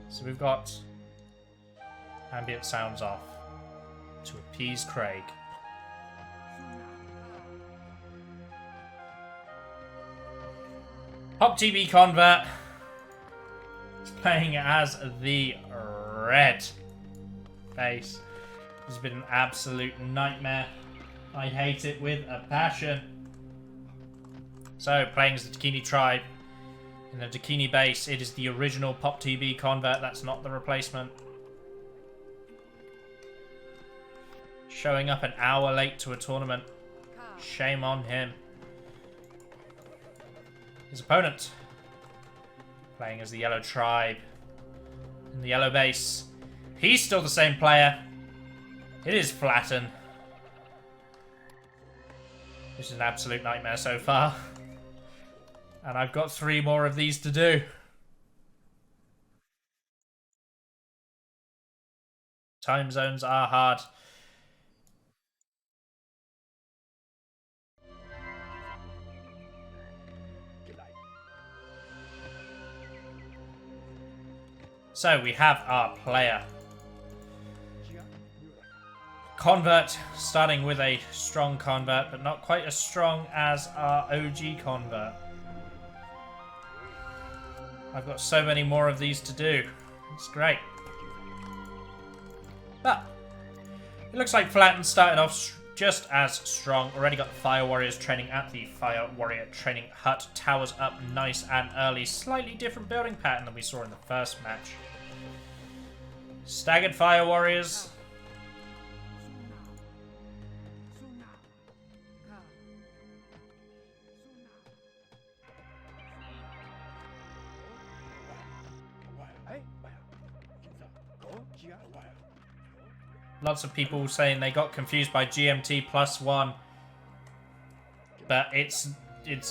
So we've got ambient sounds off to appease Craig. PopTB Convert is playing as the red base. It's been an absolute nightmare. I hate it with a passion. So, playing as the Dakini tribe. In the Dakini base, it is the original PopTB Convert. That's not the replacement. Showing up an hour late to a tournament. Shame on him. His opponent, playing as the yellow tribe in the yellow base. He's still the same player. It is Flatten. This is an absolute nightmare so far. And I've got 3 more of these to do. Time zones are hard. So we have our player. Convert, starting with a strong convert, but not quite as strong as our OG convert. I've got so many more of these to do. It's great. But it looks like Flatten started off just as strong. Already got the Fire Warriors training at the Fire Warrior training hut. Towers up nice and early. Slightly different building pattern than we saw in the first match. Staggered Fire Warriors. Lots of people saying they got confused by GMT +1. But it's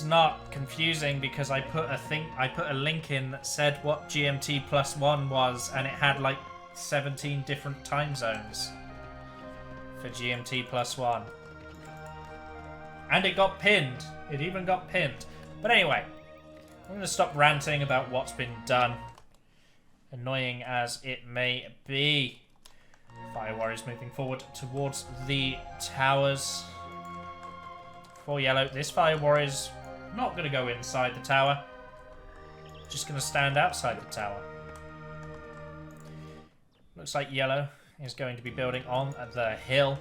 not confusing because I put a link in that said what GMT +1 was, and it had like 17 different time zones for GMT +1. And it got pinned. It even got pinned. But anyway, I'm going to stop ranting about what's been done. Annoying as it may be. Fire Warriors moving forward towards the towers. For yellow, this Fire Warrior's not going to go inside the tower. Just going to stand outside the tower. Looks like yellow is going to be building on the hill.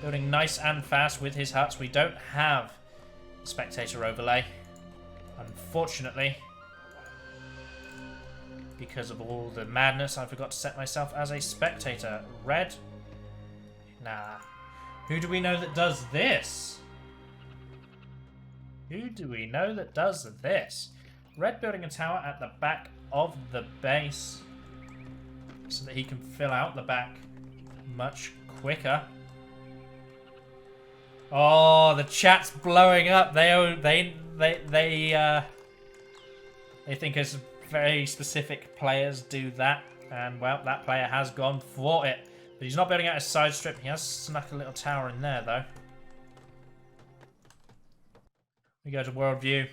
Building nice and fast with his huts. We don't have spectator overlay, unfortunately. Because of all the madness, I forgot to set myself as a spectator. Red? Nah. Who do we know that does this? Who do we know that does this? Red building a tower at the back of the base so that he can fill out the back much quicker. Oh, the chat's blowing up. They think it's very specific players do that, and well, that player has gone for it. But he's not building out a side strip. He has snuck a little tower in there, though. We go to world view.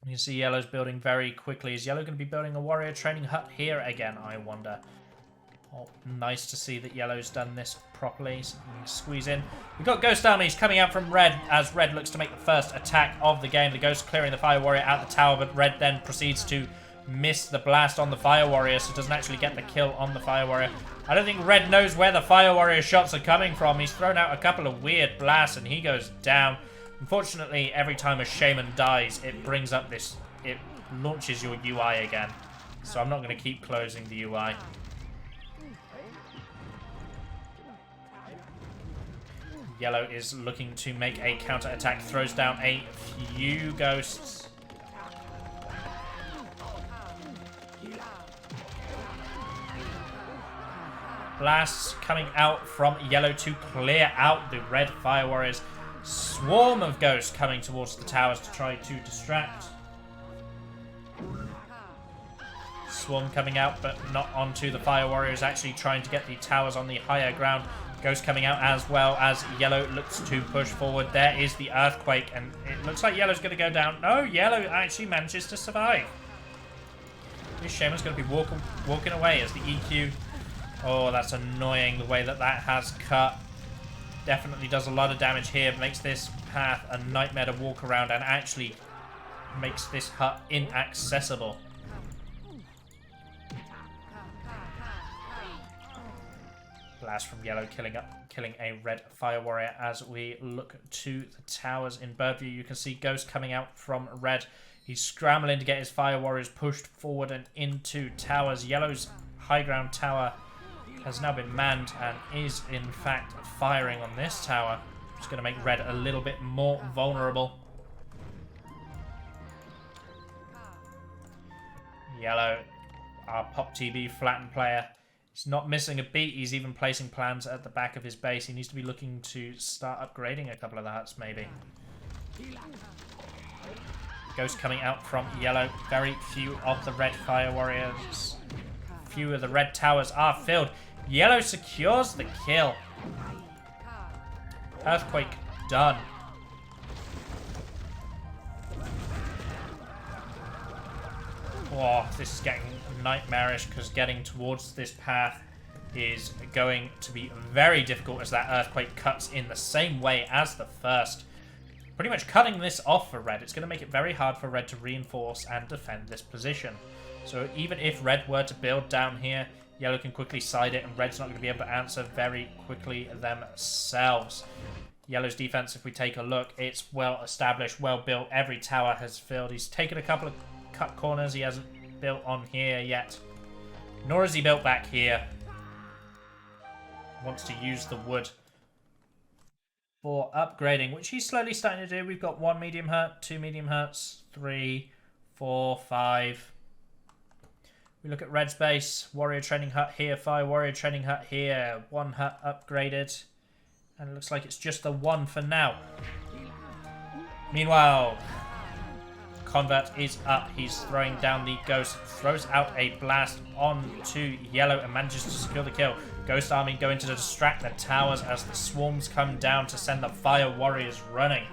You can see yellow's building very quickly. Is yellow going to be building a warrior training hut here again, I wonder? Oh, nice to see that yellow's done this properly. So we can squeeze in. We've got ghost armies coming out from red as red looks to make the first attack of the game. The ghost clearing the fire warrior out the tower, but red then proceeds to miss the blast on the fire warrior, so doesn't actually get the kill on the fire warrior. I don't think red knows where the fire warrior shots are coming from. He's thrown out a couple of weird blasts and he goes down. Unfortunately, every time a shaman dies, it brings up this, it launches your UI again. So I'm not going to keep closing the UI. Yellow is looking to make a counter attack, throws down a few ghosts. Blasts coming out from yellow to clear out the red fire warriors. Swarm of ghosts coming towards the towers to try to distract. Swarm coming out, but not onto the fire warriors, actually trying to get the towers on the higher ground. Ghost coming out as well as yellow looks to push forward. There is the earthquake, and it looks like yellow's going to go down. No, yellow actually manages to survive. This shaman's going to be walking away as the EQ. Oh, that's annoying the way that has cut. Definitely does a lot of damage here. Makes this path a nightmare to walk around and actually makes this hut inaccessible. Blast from yellow killing a red fire warrior. As we look to the towers in bird view, you can see Ghost coming out from red. He's scrambling to get his fire warriors pushed forward and into towers. Yellow's high ground tower has now been manned and is in fact firing on this tower. It's going to make red a little bit more vulnerable. Yellow, our Pop TB Flatten player, he's not missing a beat. He's even placing plans at the back of his base. He needs to be looking to start upgrading a couple of the huts, maybe. Ghost coming out from yellow. Very few of the red fire warriors. Few of the red towers are filled. Yellow secures the kill. Earthquake done. Oh, this is getting nightmarish because getting towards this path is going to be very difficult as that earthquake cuts in the same way as the first. Pretty much cutting this off for red. It's going to make it very hard for red to reinforce and defend this position. So even if red were to build down here, yellow can quickly side it and red's not going to be able to answer very quickly themselves. Yellow's defense, if we take a look, it's well established, well built. Every tower has filled. He's taken a couple of cut corners. He hasn't built on here yet. Nor has he built back here. Wants to use the wood for upgrading, which he's slowly starting to do. We've got 1 medium hut, 2 medium huts, 3, 4, 5. We look at red's base. Warrior training hut here, fire warrior training hut here. 1 hut upgraded. And it looks like it's just the 1 for now. Meanwhile, Convert is up. He's throwing down the Ghost. Throws out a blast onto yellow and manages to secure the kill. Ghost army going to distract the towers as the swarms come down to send the fire warriors running.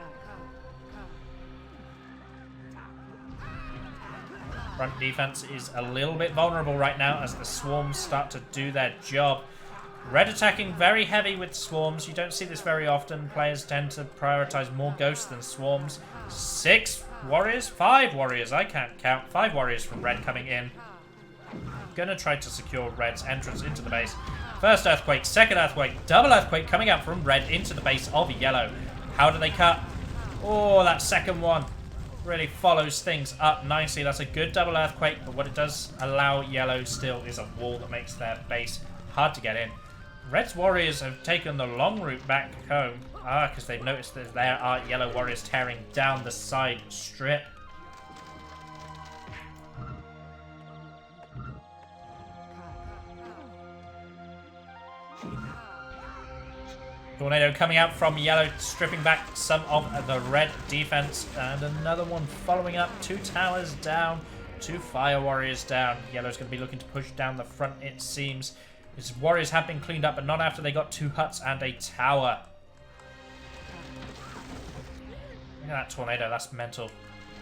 Front defense is a little bit vulnerable right now as the swarms start to do their job. Red attacking very heavy with swarms. You don't see this very often. Players tend to prioritize more ghosts than swarms. 6 warriors? 5 warriors. I can't count. 5 warriors from red coming in. Gonna try to secure red's entrance into the base. First earthquake, second earthquake, double earthquake coming out from red into the base of yellow. How do they cut? Oh, that second one really follows things up nicely. That's a good double earthquake, but what it does allow yellow still is a wall that makes their base hard to get in. Red's warriors have taken the long route back home. Because they've noticed that there are yellow warriors tearing down the side strip. Tornado coming out from yellow, stripping back some of the red defense. And another one following up. 2 towers down, 2 fire warriors down. Yellow's going to be looking to push down the front, it seems. His warriors have been cleaned up, but not after they got 2 huts and a tower. Look at that tornado, that's mental.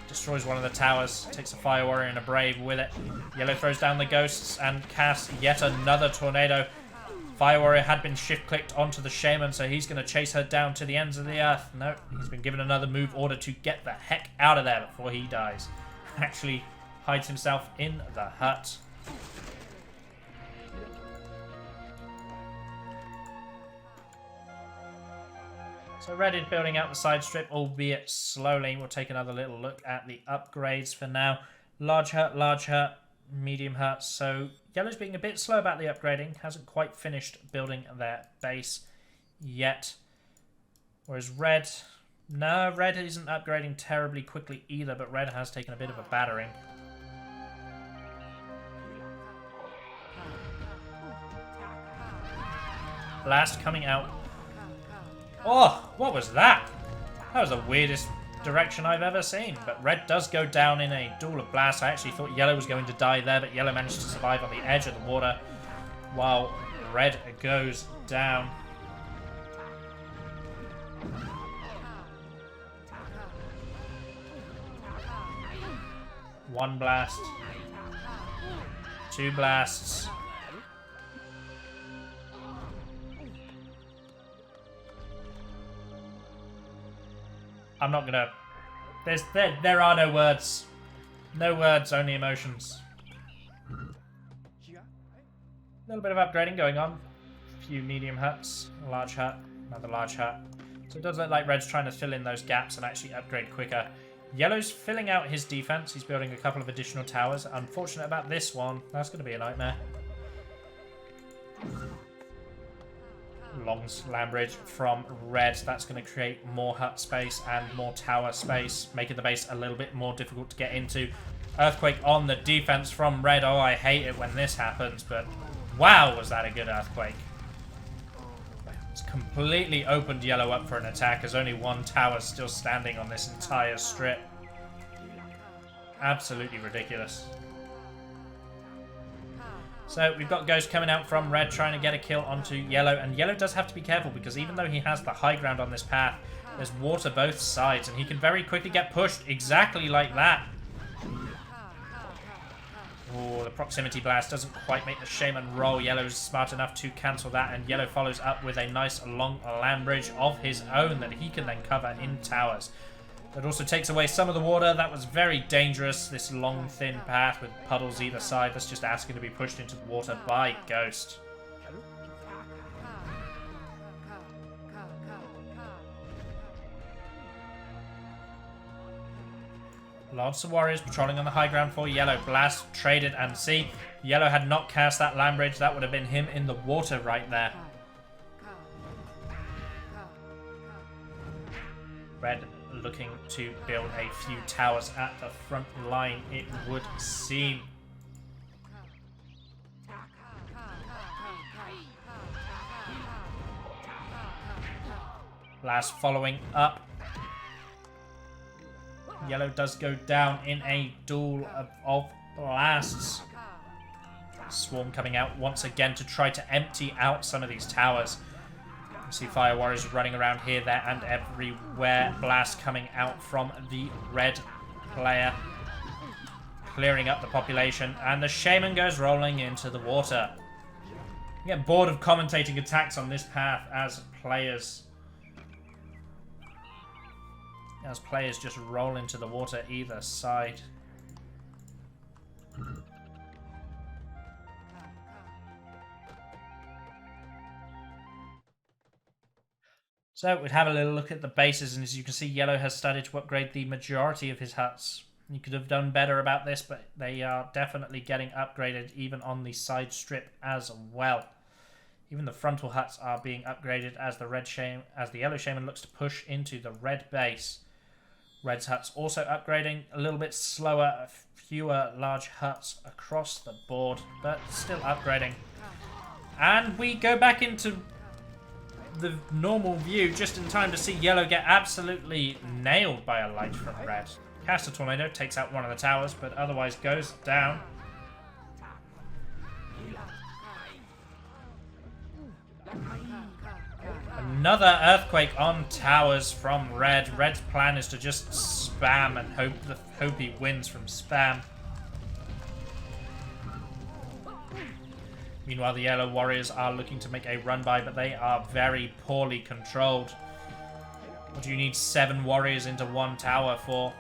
Destroys one of the towers, takes a fire warrior and a brave with it. Yellow throws down the ghosts and casts yet another tornado. Fire warrior had been shift-clicked onto the shaman, so he's going to chase her down to the ends of the earth. No, he's been given another move order to get the heck out of there before he dies. Actually hides himself in the hut. So red is building out the side strip, albeit slowly. We'll take another little look at the upgrades for now. Large hut, medium hut. So yellow's being a bit slow about the upgrading. Hasn't quite finished building their base yet. Whereas red... No, red isn't upgrading terribly quickly either, but red has taken a bit of a battering. Blast coming out. Oh, what was that? That was the weirdest direction I've ever seen. But red does go down in a duel of blasts. I actually thought yellow was going to die there, but yellow managed to survive on the edge of the water while red goes down. One blast. 2 blasts. I'm not gonna... There are no words. No words, only emotions. A little bit of upgrading going on. A few medium huts, a large hut, another large hut. So it does look like Red's trying to fill in those gaps and actually upgrade quicker. Yellow's filling out his defense. He's building a couple of additional towers. Unfortunate about this one. That's going to be a nightmare. Long land bridge from Red. That's going to create more hut space and more tower space, making the base a little bit more difficult to get into. Earthquake on the defense from Red. Oh, I hate it when this happens, but wow, was that a good earthquake. It's completely opened Yellow up for an attack. There's only one tower still standing on this entire strip. Absolutely ridiculous. So we've got Ghost coming out from Red trying to get a kill onto Yellow, and Yellow does have to be careful because even though he has the high ground on this path, there's water both sides and he can very quickly get pushed exactly like that. Oh, the proximity blast doesn't quite make the Shaman roll. Yellow's smart enough to cancel that, and Yellow follows up with a nice long land bridge of his own that he can then cover in towers. That also takes away some of the water. That was very dangerous, this long, thin path with puddles either side. That's just asking to be pushed into the water by Ghost. Lots of warriors patrolling on the high ground for Yellow. Blast, traded, and see. Yellow had not cast that land bridge. That would have been him in the water right there. Red looking to build a few towers at the front line, it would seem. Blast following up. Yellow does go down in a duel of blasts. Swarm coming out once again to try to empty out some of these towers. You see Fire Warriors running around here, there, and everywhere. Blast coming out from the Red player, clearing up the population, and the Shaman goes rolling into the water. You get bored of commentating attacks on this path as players just roll into the water either side. So we'd have a little look at the bases, and as you can see, Yellow has started to upgrade the majority of his huts. You could have done better about this, but they are definitely getting upgraded even on the side strip as well. Even the frontal huts are being upgraded as the Yellow Shaman looks to push into the Red base. Red's huts also upgrading, a little bit slower, fewer large huts across the board, but still upgrading. And we go back into the normal view just in time to see Yellow get absolutely nailed by a light from Red. Cast a Tornado, takes out one of the towers, but otherwise goes down. Another earthquake on towers from Red. Red's plan is to just spam and hope he wins from spam. Meanwhile, the Yellow Warriors are looking to make a run by, but they are very poorly controlled. What do you need 7 warriors into one tower for?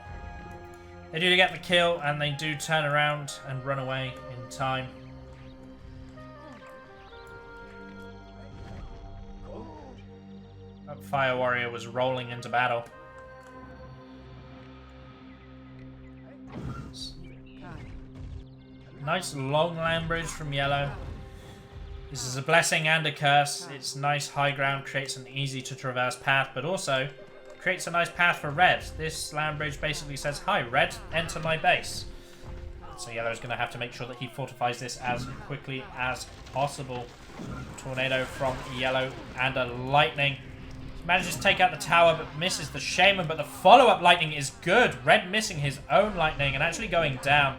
They do get the kill, and they do turn around and run away in time. That Fire Warrior was rolling into battle. Nice long land bridge from Yellow. This is a blessing and a curse. It's nice high ground, creates an easy to traverse path, but also creates a nice path for Red. This land bridge basically says, "Hi Red, enter my base." So Yellow's going to have to make sure that he fortifies this as quickly as possible. Tornado from Yellow and a lightning. Manages to take out the tower, but misses the Shaman, but the follow-up lightning is good. Red missing his own lightning and actually going down.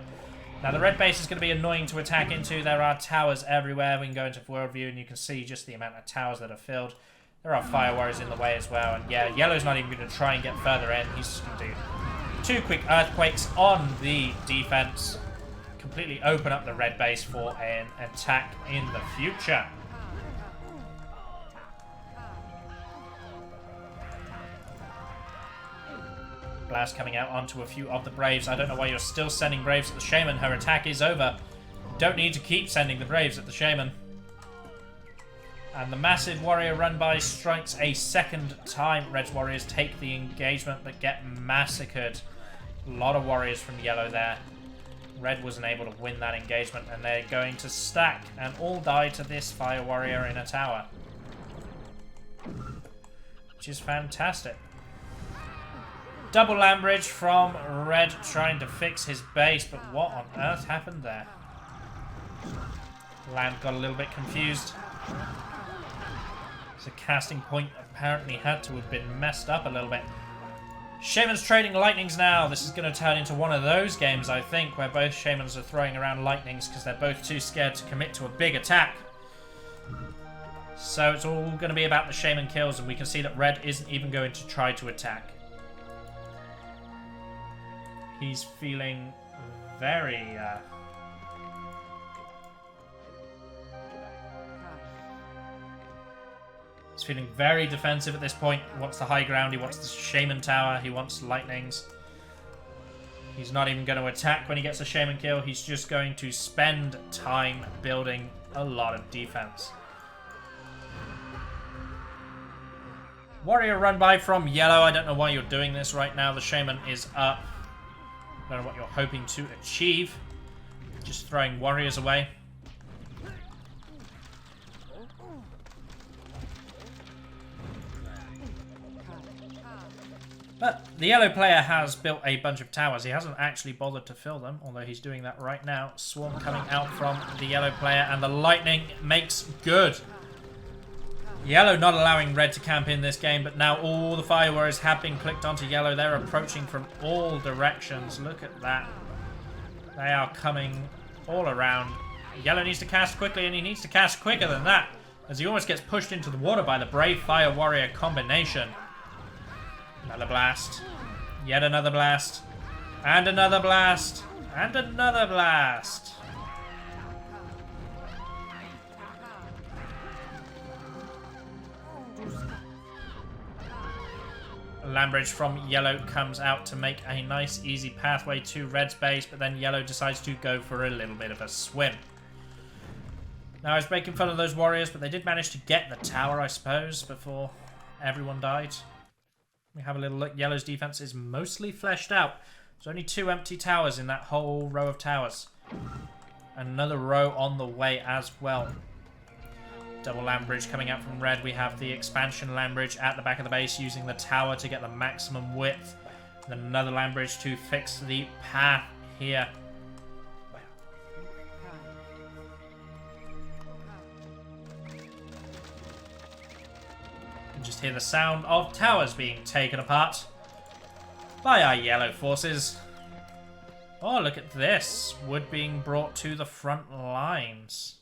Now, the Red base is going to be annoying to attack into. There are towers everywhere. We can go into World View, and you can see just the amount of towers that are filled. There are Fire Warriors in the way as well. And yeah, Yellow's not even going to try and get further in. He's just going to do 2 quick Earthquakes on the defense. completely open up the red base for an attack in the future. Blast coming out onto a few of the Braves. I don't know why you're still sending Braves at the Shaman. Her attack is over. Don't need to keep sending the Braves at the Shaman. And the massive warrior run by strikes a second time. Red's warriors take the engagement but get massacred. A lot of warriors from yellow there. Red wasn't able to win that engagement, and they're going to stack and all die to this fire warrior in a tower. Which is fantastic. Double land bridge from Red trying to fix his base, but what on earth happened there? Land got a little bit confused. The casting point apparently had to have been messed up a little bit. Shaman's trading lightnings now. This is going to turn into one of those games, I think, where both Shamans are throwing around lightnings because they're both too scared to commit to a big attack. So it's all going to be about the Shaman kills, and we can see that Red isn't even going to try to attack. He's feeling very... He's feeling very defensive at this point. He wants the high ground, he wants the Shaman tower, he wants lightnings. He's not even going to attack when he gets a Shaman kill. He's just going to spend time building a lot of defense. Warrior run by from yellow. I don't know why you're doing this right now. The Shaman is up. I don't know what you're hoping to achieve. Just throwing warriors away. But the yellow player has built a bunch of towers. He hasn't actually bothered to fill them, although he's doing that right now. Swarm coming out from the yellow player, and the lightning makes good. Yellow not allowing red to camp in this game, but now all the fire warriors have been clicked onto yellow. They're approaching from all directions. Look at that. They are coming all around. Yellow needs to cast quickly, and he needs to cast quicker than that, as he almost gets pushed into the water by the Brave Fire Warrior combination. Another blast. Yet another blast. And another blast. And another blast. Landbridge from yellow comes out to make a nice easy pathway to red's base, but then yellow decides to go for a little bit of a swim. Now I was making fun of those warriors, but they did manage to get the tower, I suppose, before everyone died. We have a little look. Yellow's defense is mostly fleshed out. There's only 2 empty towers in that whole row of towers. Another row on the way as well. Double land bridge coming out from red. We have the expansion land bridge at the back of the base using the tower to get the maximum width. Then another land bridge to fix the path here. You can just hear the sound of towers being taken apart by our yellow forces. Oh, look at this. Wood being brought to the front lines.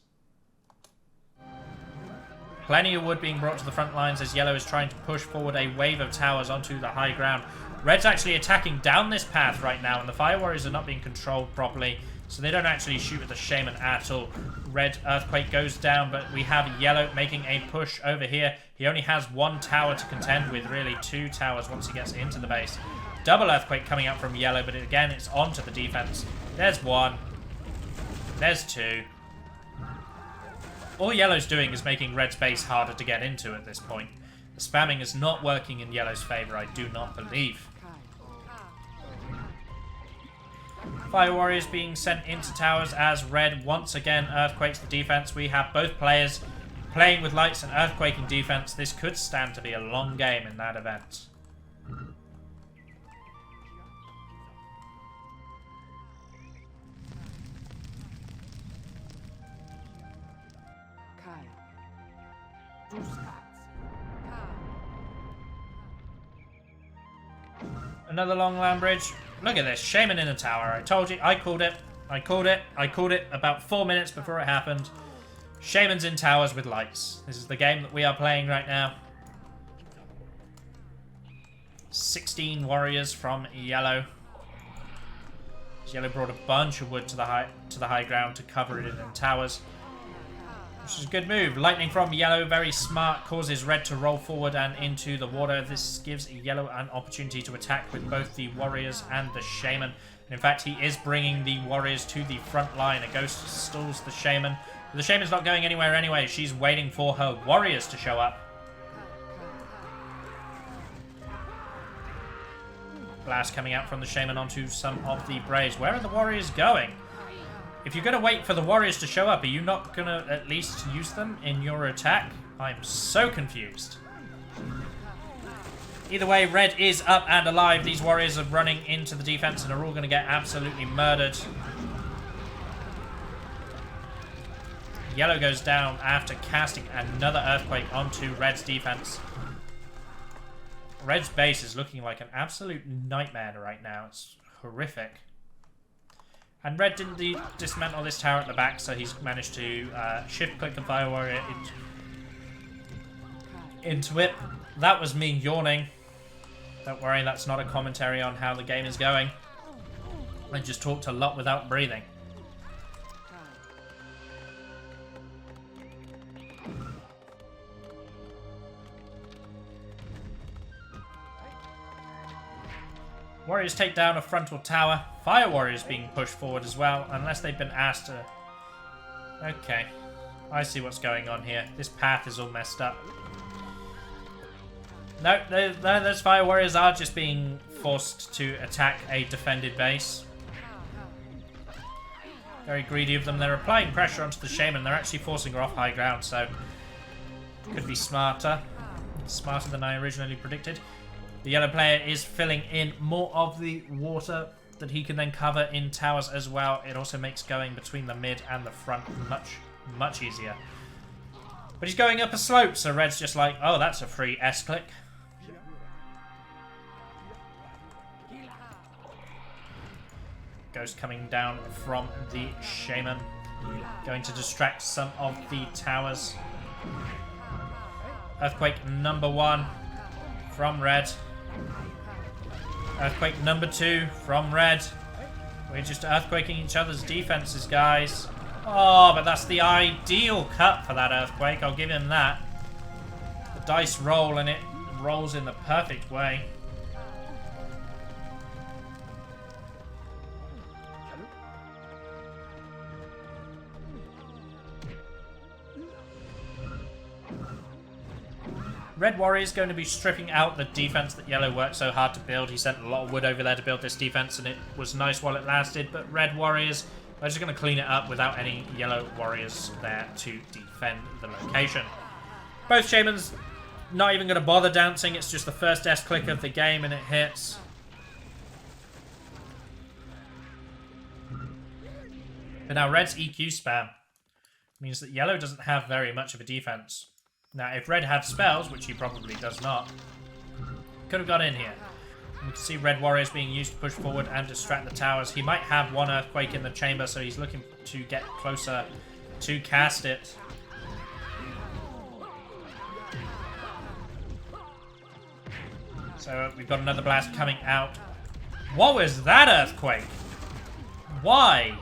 Plenty of wood being brought to the front lines as yellow is trying to push forward a wave of towers onto the high ground. Red's actually attacking down this path right now, and the fire warriors are not being controlled properly, so they don't actually shoot at the shaman at all. Red earthquake goes down, but we have yellow making a push over here. He only has 1 tower to contend with, really 2 towers once he gets into the base. Double earthquake coming out from yellow, but again it's onto the defense. There's 1. There's 2. All yellow's doing is making red's base harder to get into at this point. The spamming is not working in yellow's favor, I do not believe. Fire warriors being sent into towers as red once again earthquakes the defense. We have both players playing with lights and earthquaking defense. This could stand to be a long game in that event. Another long land bridge. Look at this. Shaman in a tower. I told you. I called it. I called it. I called it about 4 minutes before it happened. Shaman's in towers with lights. This is the game that we are playing right now. 16 warriors from yellow. Yellow brought a bunch of wood to the high ground to cover it in towers, which is a good move. Lightning from Yellow, very smart, causes Red to roll forward and into the water. This gives Yellow an opportunity to attack with both the warriors and the shaman. And in fact, he is bringing the warriors to the front line. A ghost stalls the shaman. But the shaman's not going anywhere anyway. She's waiting for her warriors to show up. Blast coming out from the shaman onto some of the braves. Where are the warriors going? If you're going to wait for the warriors to show up, are you not going to at least use them in your attack? I'm so confused. Either way, Red is up and alive. These warriors are running into the defense and are all going to get absolutely murdered. Yellow goes down after casting another earthquake onto Red's defense. Red's base is looking like an absolute nightmare right now. It's horrific. And Red didn't dismantle this tower at the back, so he's managed to shift-click the Fire Warrior into it. That was me yawning. Don't worry, that's not a commentary on how the game is going. I just talked a lot without breathing. Warriors take down a frontal tower. Fire Warriors being pushed forward as well, unless they've been asked to... Okay, I see what's going on here. This path is all messed up. No, those Fire Warriors are just being forced to attack a defended base. Very greedy of them. They're applying pressure onto the shaman. They're actually forcing her off high ground, so... Could be smarter. Smarter than I originally predicted. The yellow player is filling in more of the water that he can then cover in towers as well. It also makes going between the mid and the front much easier. But he's going up a slope, so Red's just like, oh, that's a free S-click. Ghost coming down from the shaman. Going to distract some of the towers. Earthquake number 1 from Red. Earthquake number 2 from Red. We're just earthquaking each other's defenses, guys. Oh, but that's the ideal cut for that earthquake. I'll give him that. The dice roll and it rolls in the perfect way. Red Warrior is going to be stripping out the defense that Yellow worked so hard to build. He sent a lot of wood over there to build this defense, and it was nice while it lasted. But Red Warriors are just going to clean it up without any Yellow Warriors there to defend the location. Both Shamans not even going to bother dancing. It's just the first S-click of the game, and it hits. But now Red's EQ spam means that Yellow doesn't have very much of a defense. Now, if Red had spells, which he probably does not, could have got in here. We can see Red Warriors being used to push forward and distract the towers. He might have one Earthquake in the chamber, so he's looking to get closer to cast it. So we've got another blast coming out. What was that Earthquake? Why?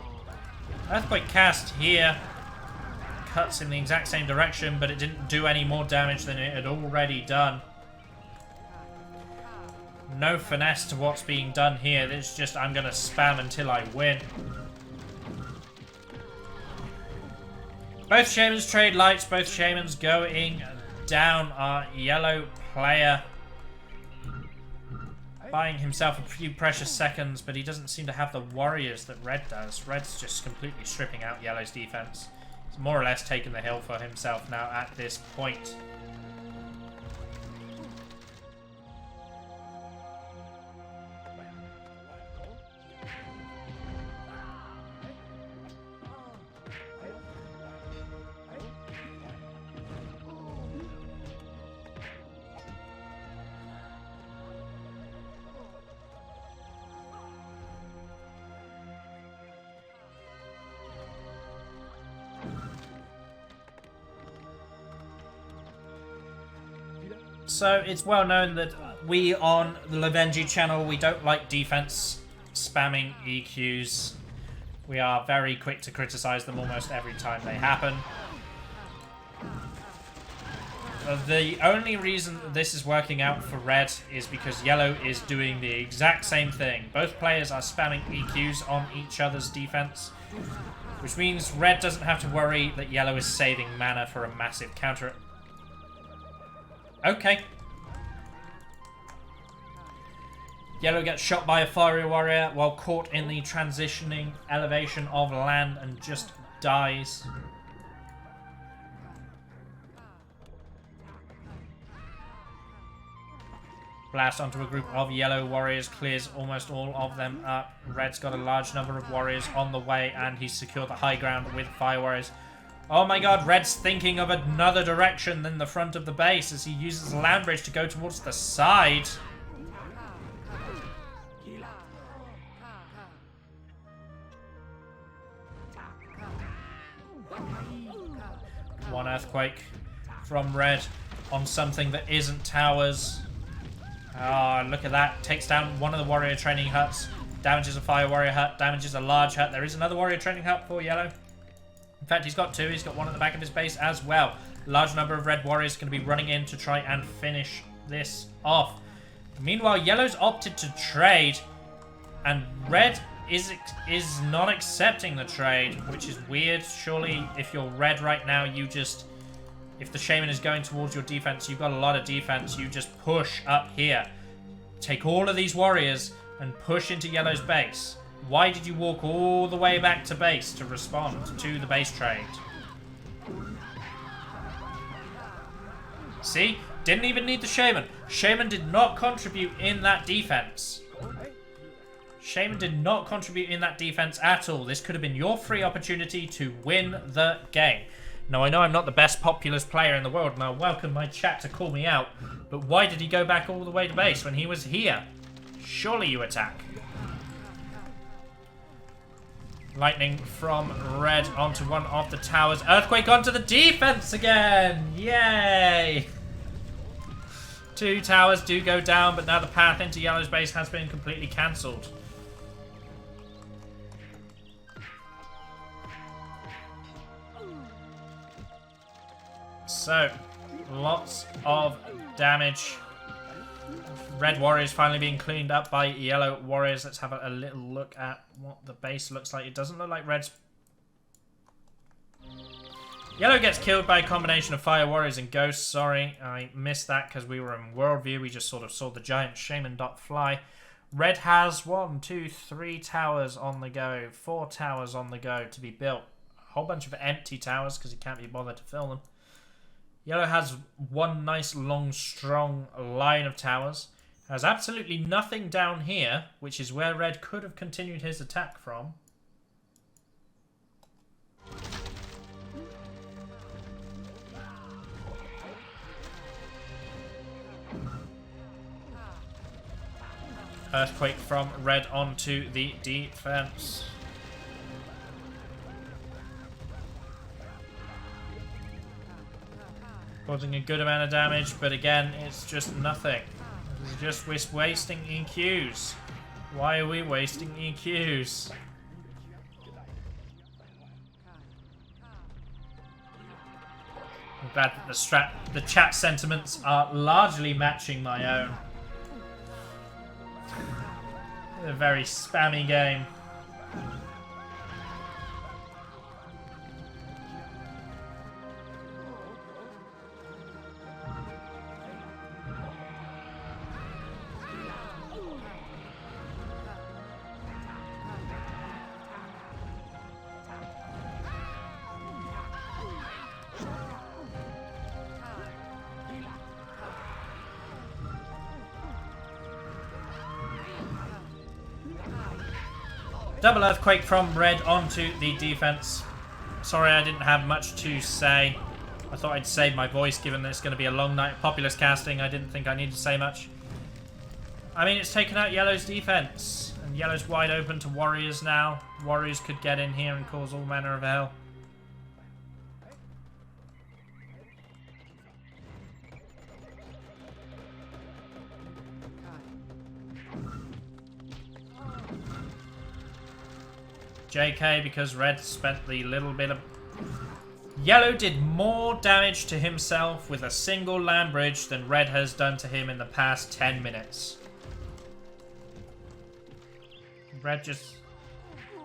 Earthquake cast here. Cuts in the exact same direction, but it didn't do any more damage than it had already done. No finesse to what's being done here. It's just, I'm going to spam until I win. Both Shamans trade lights. Both Shamans going down. Our Yellow player buying himself a few precious seconds, but he doesn't seem to have the warriors that Red does. Red's just completely stripping out Yellow's defense. He's more or less taken the hill for himself now at this point. So it's well known that we on the Lovenji channel, we don't like defense spamming EQs. We are very quick to criticize them almost every time they happen. The only reason this is working out for red is because yellow is doing the exact same thing. Both players are spamming EQs on each other's defense, which means red doesn't have to worry that yellow is saving mana for a massive counter. Okay. Yellow gets shot by a fiery warrior while caught in the transitioning elevation of land and just dies. Blast onto a group of yellow warriors, clears almost all of them up. Red's got a large number of warriors on the way, and he's secured the high ground with fire warriors. Oh my god, Red's thinking of another direction than the front of the base as he uses the land bridge to go towards the side. One earthquake from Red on something that isn't towers. Oh, look at that. Takes down one of the warrior training huts. Damages a fire warrior hut. Damages a large hut. There is another warrior training hut for yellow. In fact, he's got two. He's got one at the back of his base as well. Large number of red warriors going to be running in to try and finish this off. Meanwhile, yellow's opted to trade, and red is not accepting the trade, which is weird. Surely, if you're red right now, you just... If the shaman is going towards your defense, you've got a lot of defense, you just push up here. Take all of these warriors and push into yellow's base. Why did you walk all the way back to base to respond to the base trade? See? Didn't even need the shaman. Shaman did not contribute in that defense. Shaman did not contribute in that defense at all. This could have been your free opportunity to win the game. Now, I know I'm not the best Populous player in the world, and I welcome my chat to call me out, but why did he go back all the way to base when he was here? Surely you attack. Lightning from red onto one of the towers. Earthquake onto the defense again! Yay! Two towers do go down, but now the path into yellow's base has been completely cancelled. So, lots of damage. Red warriors finally being cleaned up by yellow warriors. Let's have a little look at what the base looks like. It doesn't look like red's... Yellow gets killed by a combination of fire warriors and ghosts. Sorry, I missed that because we were in world view. We just sort of saw the giant shaman dot fly. Red has 1, 2, 3 towers on the go. 4 towers on the go to be built. A whole bunch of empty towers because he can't be bothered to fill them. Yellow has one nice, long, strong line of towers. Has absolutely nothing down here, which is where red could have continued his attack from. Earthquake from red onto the defense. Causing a good amount of damage, but again, it's just nothing. It's just we're wasting EQs. Why are we wasting EQs? I'm glad that the chat sentiments are largely matching my own. A very spammy game. Double earthquake from red onto the defense. Sorry, I didn't have much to say. I thought I'd save my voice given that it's going to be a long night of Populous casting. I didn't think I needed to say much. I mean, it's taken out yellow's defense. And yellow's wide open to warriors now. Warriors could get in here and cause all manner of hell. JK, because red spent the little bit of... Yellow did more damage to himself with a single land bridge than red has done to him in the past 10 minutes.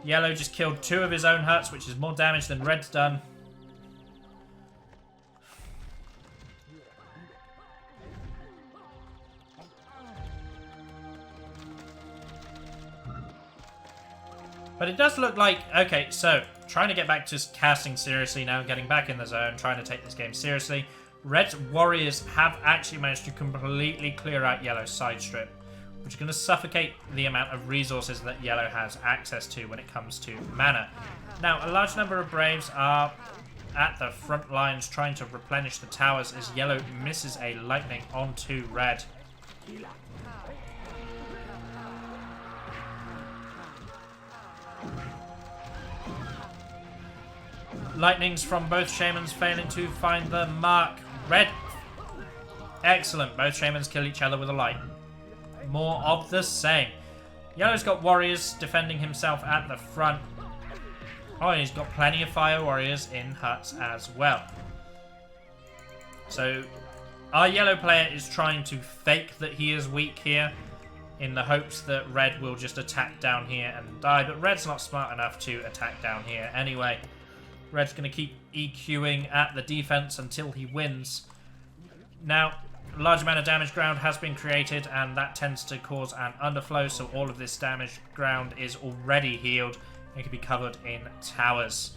Yellow just killed 2 of his own huts, which is more damage than red's done. But it does look like... Okay, so, trying to get back to casting seriously now, getting back in the zone, trying to take this game seriously. Red's warriors have actually managed to completely clear out Yellow's side strip, which is going to suffocate the amount of resources that Yellow has access to when it comes to mana. Now, a large number of Braves are at the front lines trying to replenish the towers as Yellow misses a lightning onto red. Lightnings from both shamans failing to find the mark. Red. Excellent. Both shamans kill each other with a light. More of the same. Yellow's got warriors defending himself at the front. Oh, and he's got plenty of fire warriors in huts as well. So, our yellow player is trying to fake that he is weak here in the hopes that red will just attack down here and die. But red's not smart enough to attack down here anyway. Red's going to keep EQing at the defense until he wins. Now, a large amount of damage ground has been created, and that tends to cause an underflow, so all of this damaged ground is already healed and can be covered in towers.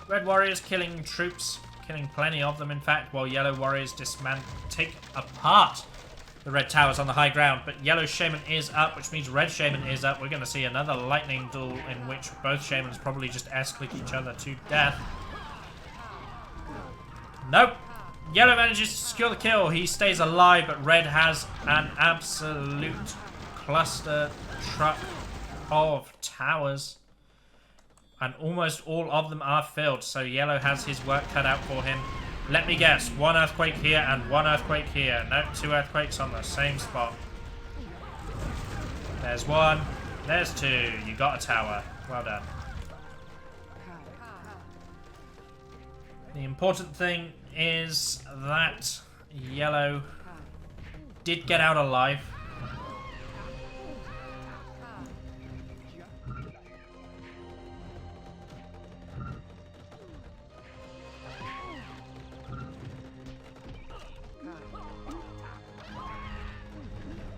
Red warriors killing troops, killing plenty of them in fact, while yellow warriors take apart the red towers on the high ground. But yellow shaman is up, which means red shaman is up. We're going to see another lightning duel in which both shamans probably just S-click each other to death. Nope. Yellow manages to secure the kill. He stays alive, but red has an absolute cluster truck of towers. And almost all of them are filled, so yellow has his work cut out for him. Let me guess, 1 earthquake here and 1 earthquake here. No, 2 earthquakes on the same spot. There's 1, there's 2. You got a tower. Well done. The important thing is that yellow did get out alive.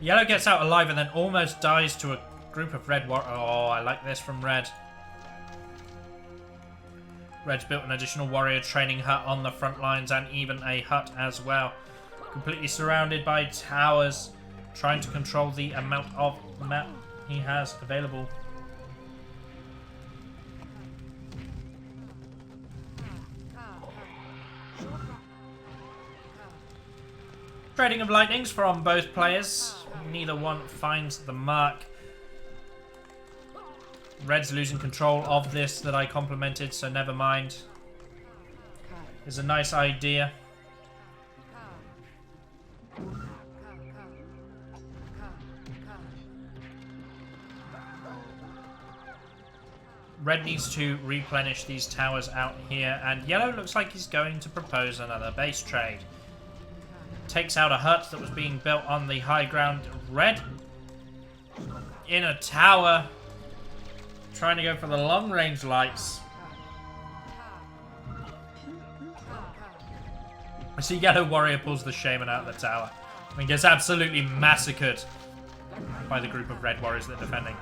Yellow gets out alive and then almost dies to a group of red warriors. Oh, I like this from red. Red's built an additional warrior training hut on the front lines and even a hut as well. Completely surrounded by towers, trying to control the amount of map he has available. Trading of lightnings from both players. Neither one finds the mark. Red's losing control of this that I complimented, so never mind. It's a nice idea. Red needs to replenish these towers out here, and yellow looks like he's going to propose another base trade. Takes out a hut that was being built on the high ground. Red in a tower, trying to go for the long range lights. I see yellow warrior pulls the shaman out of the tower and gets absolutely massacred by the group of red warriors that are defending.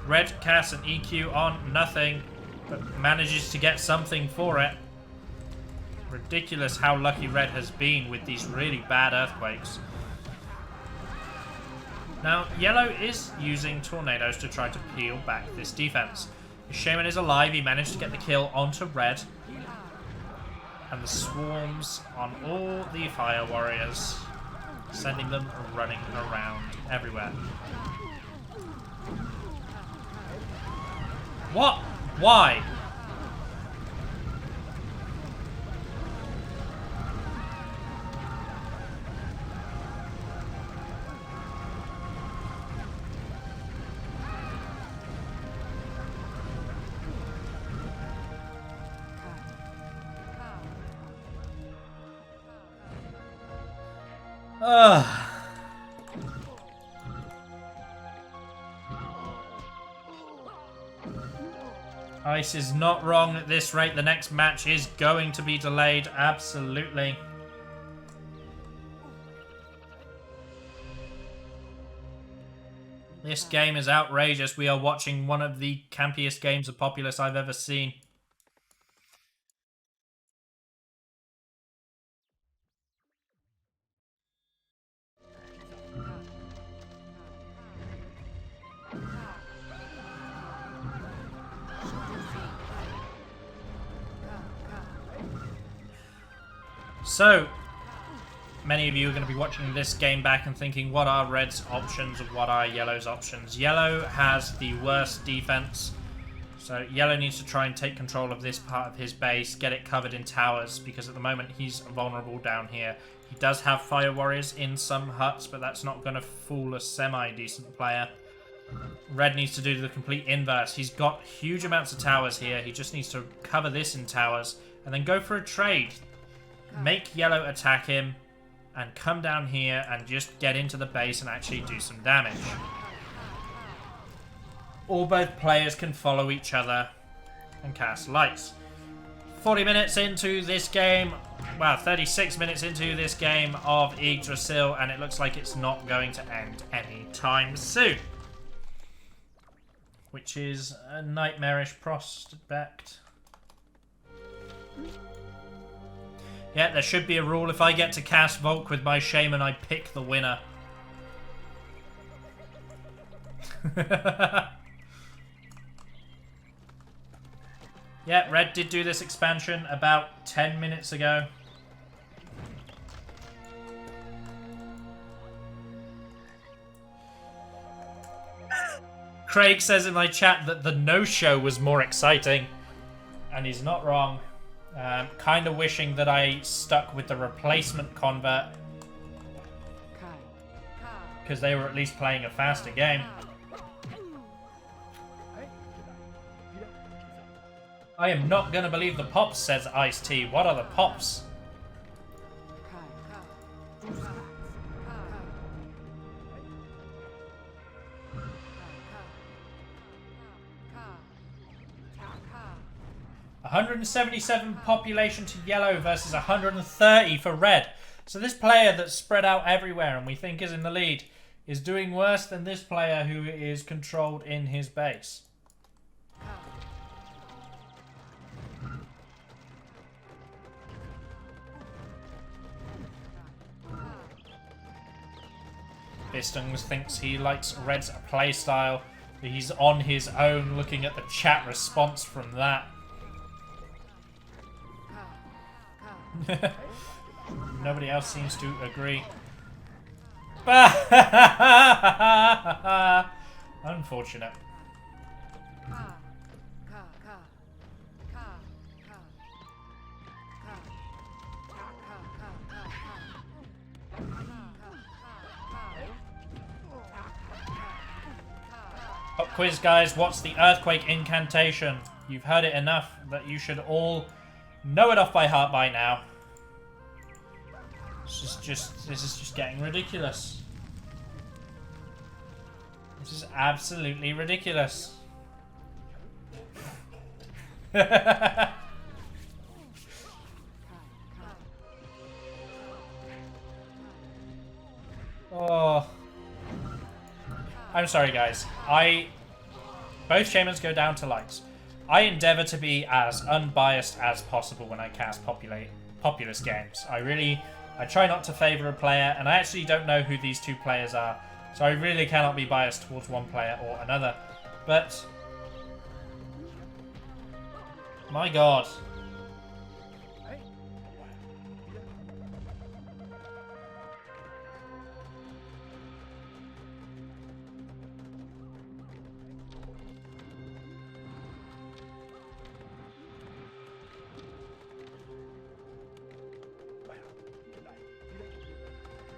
Red casts an EQ on nothing, but manages to get something for it. Ridiculous how lucky red has been with these really bad earthquakes. Now, yellow is using tornadoes to try to peel back this defense. The shaman is alive. He managed to get the kill onto red. And the swarms on all the fire warriors, sending them running around everywhere. What? Why? Ugh. Ice is not wrong at this rate. The next match is going to be delayed. Absolutely. This game is outrageous. We are watching one of the campiest games of Populous I've ever seen. So, many of you are going to be watching this game back and thinking, what are Red's options and what are Yellow's options? Yellow has the worst defense, so Yellow needs to try and take control of this part of his base, get it covered in towers, because at the moment he's vulnerable down here. He does have Fire Warriors in some huts, but that's not going to fool a semi-decent player. Red needs to do the complete inverse. He's got huge amounts of towers here. He just needs to cover this in towers and then go for a trade. Make Yellow attack him and come down here and just get into the base and actually do some damage. Or both players can follow each other and cast lights. 40 minutes into this game, well, 36 minutes into this game of Yggdrasil, and it looks like it's not going to end anytime soon. Which is a nightmarish prospect. Yeah, there should be a rule. If I get to cast Volk with my Shaman, I pick the winner. Yeah, Red did do this expansion about 10 minutes ago. Craig says in my chat that the no-show was more exciting. And he's not wrong. Kind of wishing that I stuck with the replacement convert, because they were at least playing a faster game. I am not going to believe the pops, says Ice-T. What are the pops? $177 population to Yellow versus 130 for Red. So this player that's spread out everywhere and we think is in the lead is doing worse than this player who is controlled in his base. Bistungs thinks he likes Red's playstyle. He's on his own looking at the chat response from that. Nobody else seems to agree. Unfortunate. Pop quiz, guys. What's the earthquake incantation? You've heard it enough that you should all know it off by heart by now. This is just getting ridiculous. This is absolutely ridiculous. Oh. I'm sorry, guys. Both Shamans go down to lights. I endeavour to be as unbiased as possible when I cast Populous games. I try not to favour a player, and I actually don't know who these two players are, so I really cannot be biased towards one player or another. But my God.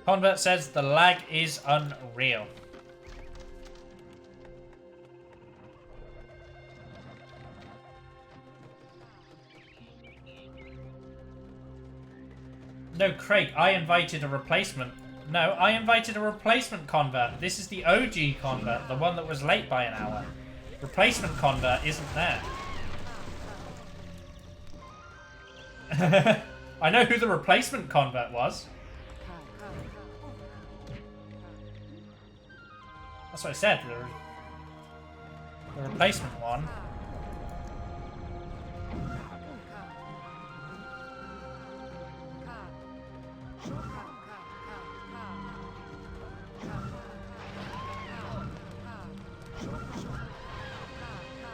Convert says the lag is unreal. No, Craig, I invited a replacement No, I invited a replacement convert. This is the OG convert, the one that was late by an hour. Replacement convert isn't there. I know who the replacement convert was. That's what I said. The replacement one.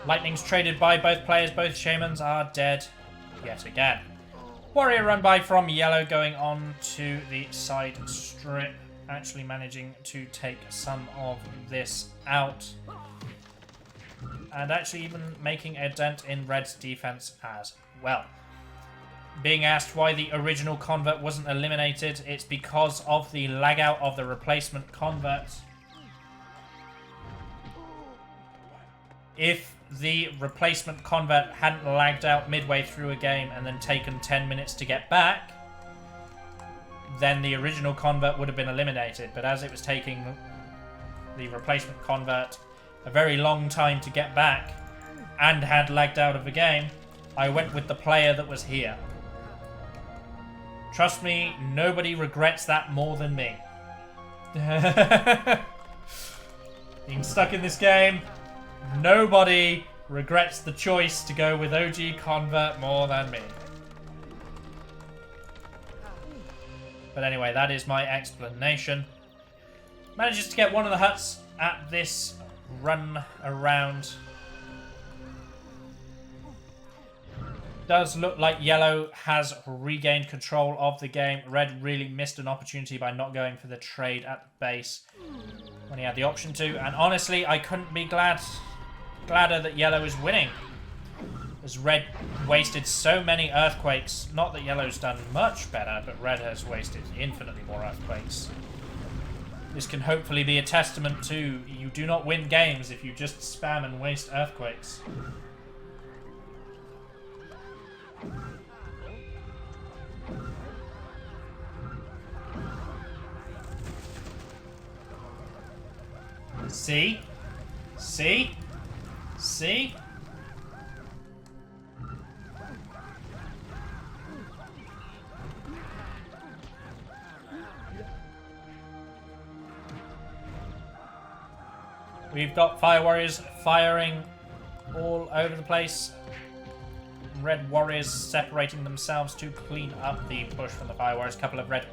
Lightning's traded by both players. Both shamans are dead yet again. Warrior run by from yellow going on to the side strip. Actually managing to take some of this out. And actually even making a dent in red's defense as well. Being asked why the original convert wasn't eliminated, it's because of the lag out of the replacement convert. If the replacement convert hadn't lagged out midway through a game and then taken 10 minutes to get back, then the original convert would have been eliminated. But as it was taking the replacement convert a very long time to get back and had lagged out of the game, I went with the player that was here. Trust me, nobody regrets that more than me. Being stuck in this game, nobody regrets the choice to go with OG convert more than me. But anyway, that is my explanation. Manages to get one of the huts at this run around. Does look like yellow has regained control of the game. Red really missed an opportunity by not going for the trade at the base when he had the option to. And honestly, I couldn't be gladder that yellow is winning, as red wasted so many earthquakes. Not that yellow's done much better, but red has wasted infinitely more earthquakes. This can hopefully be a testament to you do not win games if you just spam and waste earthquakes. See? See? See? We've got fire warriors firing all over the place. Red warriors separating themselves to clean up the push from the fire warriors. A couple of red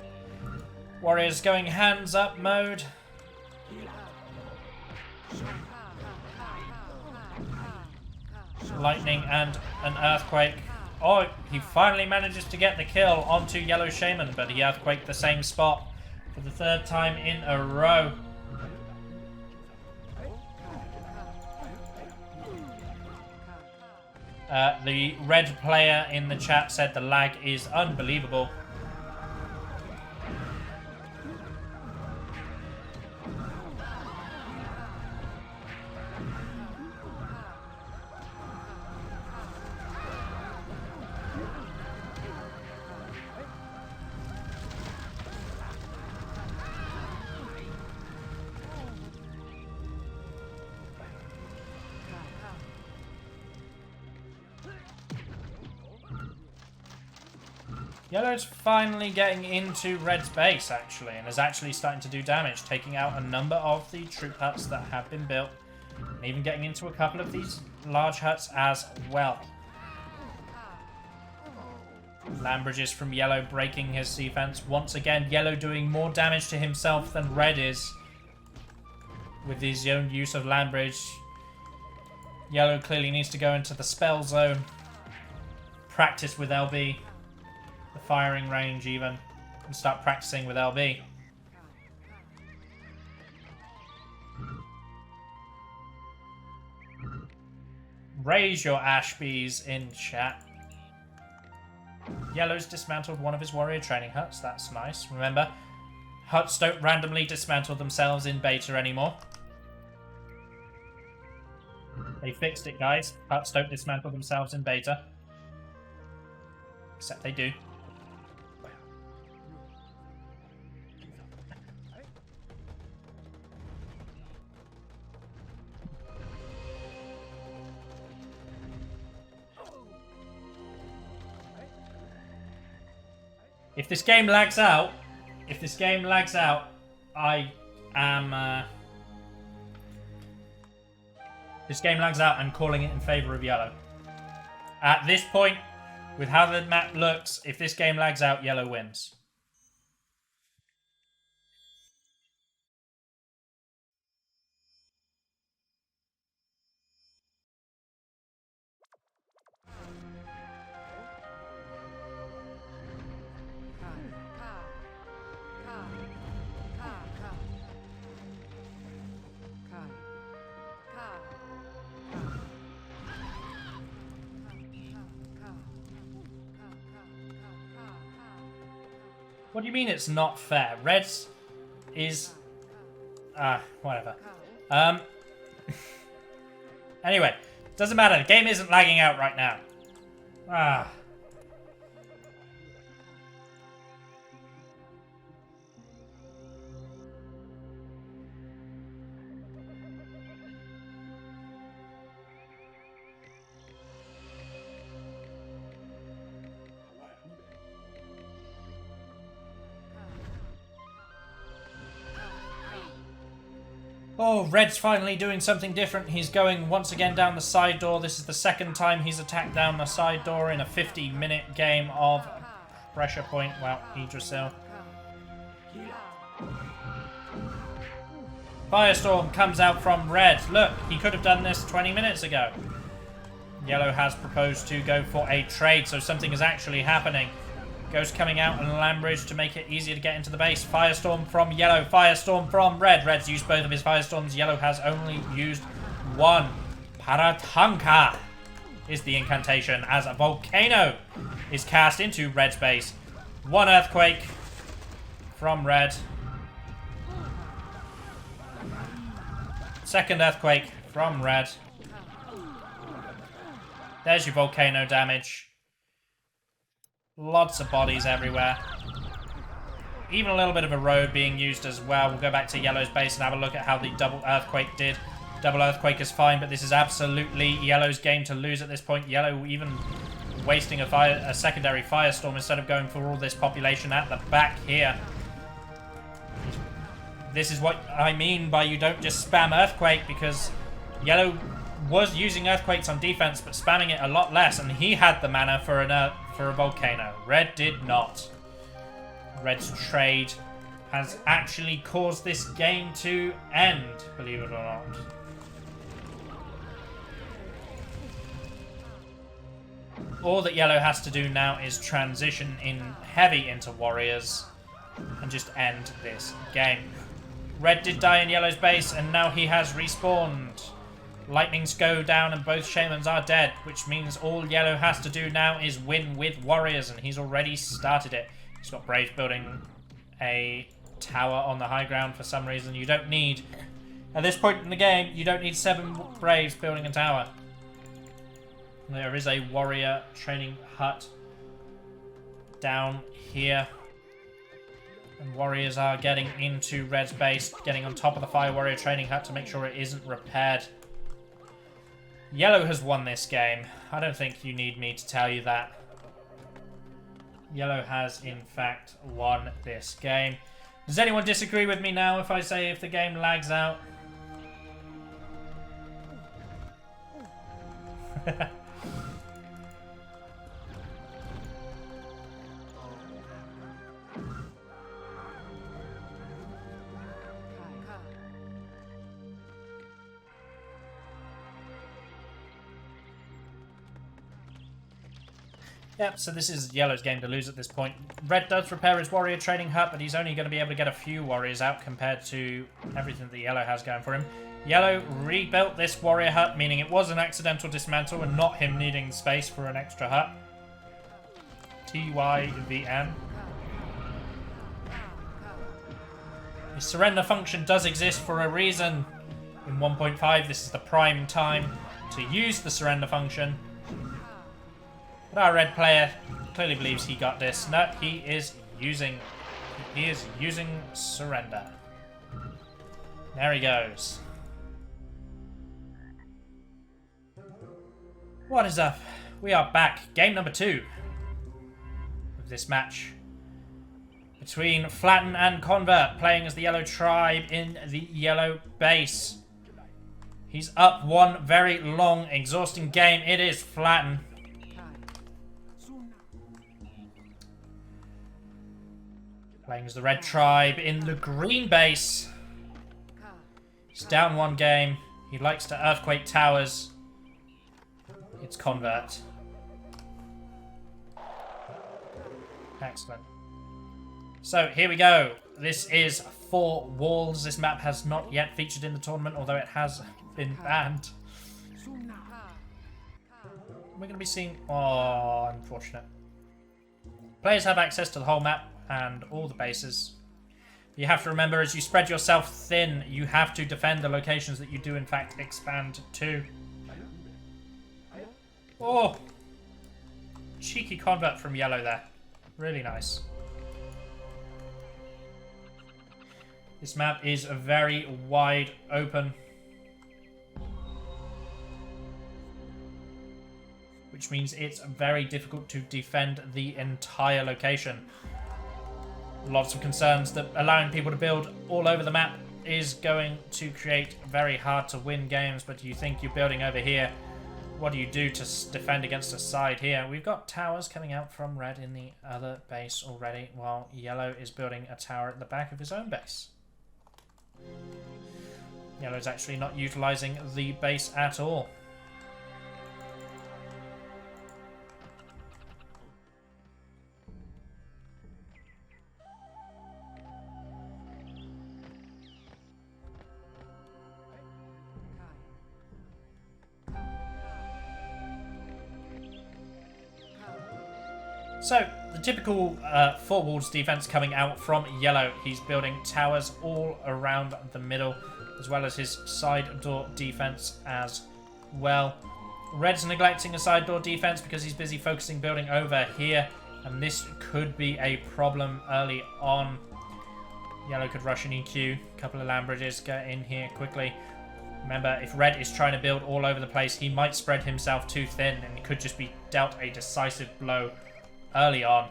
warriors going hands up mode. Lightning and an earthquake. Oh, he finally manages to get the kill onto yellow shaman, but he earthquaked the same spot for the third time in a row. The red player in the chat said the lag is unbelievable. Yellow's finally getting into red's base, actually, and is actually starting to do damage, taking out a number of the troop huts that have been built, and even getting into a couple of these large huts as well. Land bridges from yellow breaking his defense. Once again, yellow doing more damage to himself than red is with his own use of land bridge. Yellow clearly needs to go into the spell zone, practice with LB. The firing range even, and start practicing with LB. Raise your Ashbees in chat. Yellow's dismantled one of his warrior training huts. That's nice. Remember, huts don't randomly dismantle themselves in beta anymore. They fixed it, guys. Huts don't dismantle themselves in beta. Except they do. If this game lags out, I am... this game lags out, I'm calling it in favour of yellow. At this point, with how the map looks, if this game lags out, yellow wins. What do you mean it's not fair? Reds is... whatever. Anyway, doesn't matter. The game isn't lagging out right now. Oh, Red's finally doing something different. He's going once again down the side door. This is the second time he's attacked down the side door in a 50-minute game of Pressure Point. Well, Yggdrasil. Firestorm comes out from Red. Look, he could have done this 20 minutes ago. Yellow has proposed to go for a trade, so something is actually happening. Ghost coming out and land bridge to make it easier to get into the base. Firestorm from Yellow. Firestorm from Red. Red's used both of his Firestorms. Yellow has only used one. Paratanka is the incantation as a volcano is cast into Red's base. One Earthquake from Red. Second Earthquake from Red. There's your volcano damage. Lots of bodies everywhere. Even a little bit of a road being used as well. We'll go back to Yellow's base and have a look at how the double Earthquake did. Double Earthquake is fine, but this is absolutely Yellow's game to lose at this point. Yellow even wasting a secondary Firestorm instead of going for all this population at the back here. This is what I mean by you don't just spam Earthquake, because Yellow was using Earthquakes on defense, but spamming it a lot less, and he had the mana for a volcano. Red did not. Red's trade has actually caused this game to end, believe it or not. All that Yellow has to do now is transition in heavy into Warriors and just end this game. Red did die in Yellow's base, and now he has respawned. Lightnings go down and both Shamans are dead, which means all Yellow has to do now is win with Warriors, and he's already started it. He's got Braves building a tower on the high ground for some reason. You don't need, at this point in the game, you don't need 7 Braves building a tower. There is a Warrior training hut down here. And Warriors are getting into Red's base, getting on top of the Fire Warrior training hut to make sure it isn't repaired. Yellow has won this game. I don't think you need me to tell you that. Yellow has, in fact, won this game. Does anyone disagree with me now if I say if the game lags out? Yep, so this is Yellow's game to lose at this point. Red does repair his Warrior training hut, but he's only going to be able to get a few Warriors out compared to everything that Yellow has going for him. Yellow rebuilt this Warrior hut, meaning it was an accidental dismantle and not him needing space for an extra hut. TYVN. The surrender function does exist for a reason. In 1.5, this is the prime time to use the surrender function. But our red player clearly believes he got this. No, he is using surrender. There he goes. What is up? We are back. Game number 2 of this match. between Flatten and Convert, playing as the yellow tribe in the yellow base. He's up one very long, exhausting game. It is Flatten. Playing as the red tribe in the green base. He's down one game. He likes to earthquake towers. It's Convert. Excellent. So here we go. This is 4 walls. This map has not yet featured in the tournament, although it has been banned. We're going to be seeing... Oh, unfortunate. Players have access to the whole map and all the bases. You have to remember, as you spread yourself thin, you have to defend the locations that you do in fact expand to. Oh! Cheeky Convert from yellow there. Really nice. This map is very wide open, which means it's very difficult to defend the entire location. Lots of concerns that allowing people to build all over the map is going to create very hard to win games, but you think you're building over here. What do you do to defend against a side here? We've got towers coming out from red in the other base already, while yellow is building a tower at the back of his own base. Yellow is actually not utilizing the base at all. So, the typical 4 walls defense coming out from yellow. He's building towers all around the middle, as well as his side door defense as well. Red's neglecting a side door defense because he's busy focusing building over here, and this could be a problem early on. Yellow could rush an EQ, a couple of land bridges, get in here quickly. Remember, if red is trying to build all over the place, he might spread himself too thin, and he could just be dealt a decisive blow early on.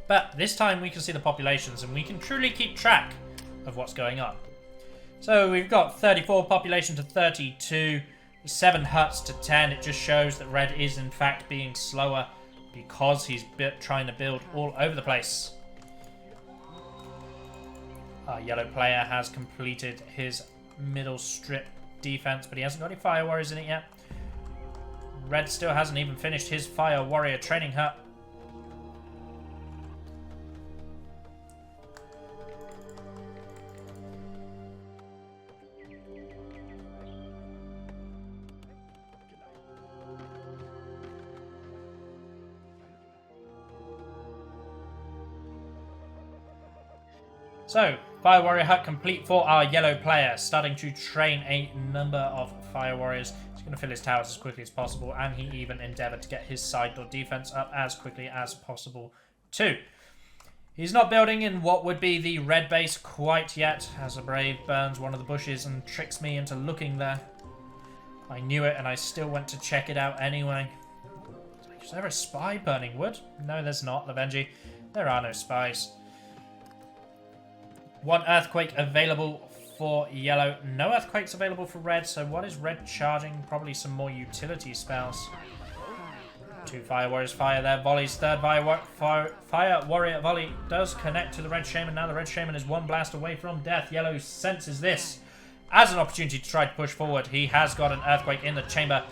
But this time we can see the populations and we can truly keep track of what's going on. So we've got 34 population to 32, 7 huts to 10. It just shows that red is in fact being slower because he's trying to build all over the place. Our yellow player has completed his middle strip defense, but he hasn't got any fire warriors in it yet. Red still hasn't even finished his Fire Warrior training hut. So, Fire Warrior hut complete for our yellow player, starting to train a number of Fire Warriors. He's going to fill his towers as quickly as possible, and he even endeavoured to get his side door defense up as quickly as possible too. He's not building in what would be the red base quite yet, as a brave burns one of the bushes and tricks me into looking there. I knew it, and I still went to check it out anyway. Is there a spy burning wood? No, there's not, Lovenji. There are no spies. 1 earthquake available for yellow. No earthquakes available for red, so what is red charging? Probably some more utility spells. 2 Fire Warriors fire their volleys. 3rd Fire Warrior volley does connect to the Red Shaman. Now the Red Shaman is 1 blast away from death. Yellow senses this as an opportunity to try to push forward. He has got an earthquake in the chamber.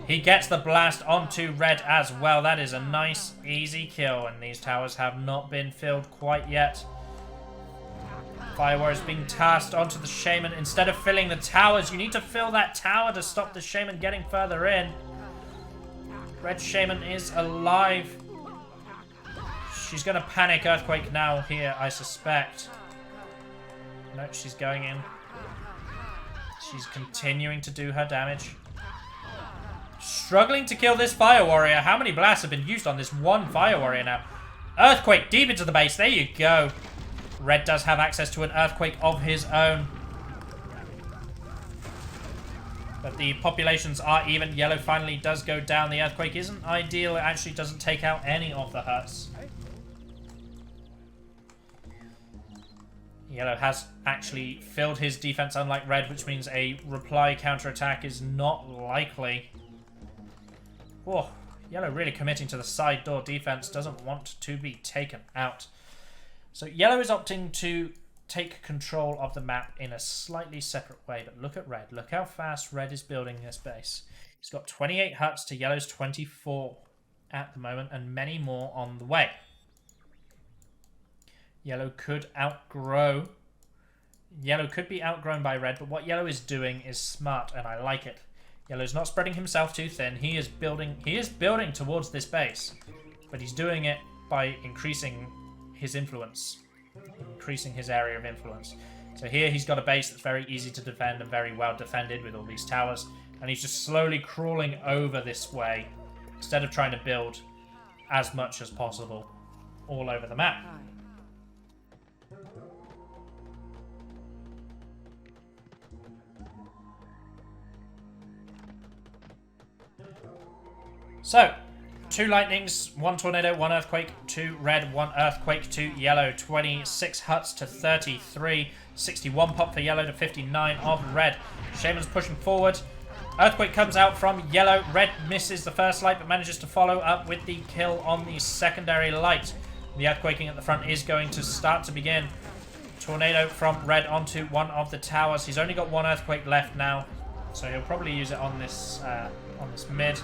He gets the blast onto red as well. That is a nice, easy kill, and these towers have not been filled quite yet. Fire Warriors being tasked onto the Shaman. Instead of filling the towers, you need to fill that tower to stop the Shaman getting further in. Red Shaman is alive. She's going to panic earthquake now here, I suspect. No, she's going in. She's continuing to do her damage. Struggling to kill this Fire Warrior. How many blasts have been used on this 1 Fire Warrior now? Earthquake deep into the base. There you go. Red does have access to an earthquake of his own. But the populations are even. Yellow finally does go down. The earthquake isn't ideal. It actually doesn't take out any of the huts. Yellow has actually filled his defense, unlike red, which means a reply counterattack is not likely. Oh, yellow really committing to the side door defense, doesn't want to be taken out. So yellow is opting to take control of the map in a slightly separate way, but look at red. Look how fast red is building this base. He's got 28 huts to yellow's 24 at the moment, and many more on the way. Yellow could be outgrown by red, but what yellow is doing is smart, and I like it. Yellow's not spreading himself too thin. He is building towards this base, but he's doing it by increasing his influence, increasing his area of influence. So here he's got a base that's very easy to defend and very well defended with all these towers, and he's just slowly crawling over this way instead of trying to build as much as possible all over the map. So, 2 lightnings, 1 tornado, 1 earthquake, 2 red, 1 earthquake, 2 yellow, 26 huts to 33, 61 pop for yellow to 59 of red. Shaman's pushing forward. Earthquake comes out from yellow. Red misses the first light but manages to follow up with the kill on the secondary light. The earthquaking at the front is going to start to begin. Tornado from red onto one of the towers. He's only got 1 earthquake left now, so he'll probably use it on this mid.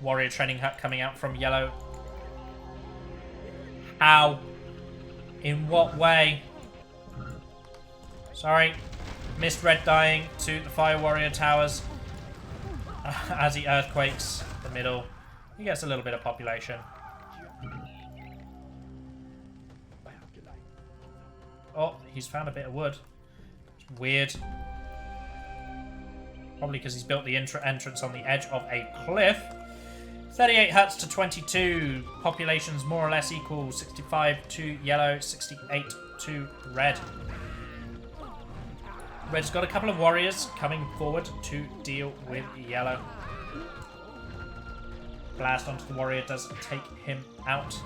Warrior training hut coming out from yellow. How? In what way? Sorry. Missed red dying to the fire warrior towers. As he earthquakes the middle. He gets a little bit of population. Oh, he's found a bit of wood. It's weird. Probably because he's built the entrance on the edge of a cliff. 38 huts to 22. Populations more or less equal. 65 to yellow, 68 to red. Red's got a couple of warriors coming forward to deal with yellow. Blast onto the warrior does take him out.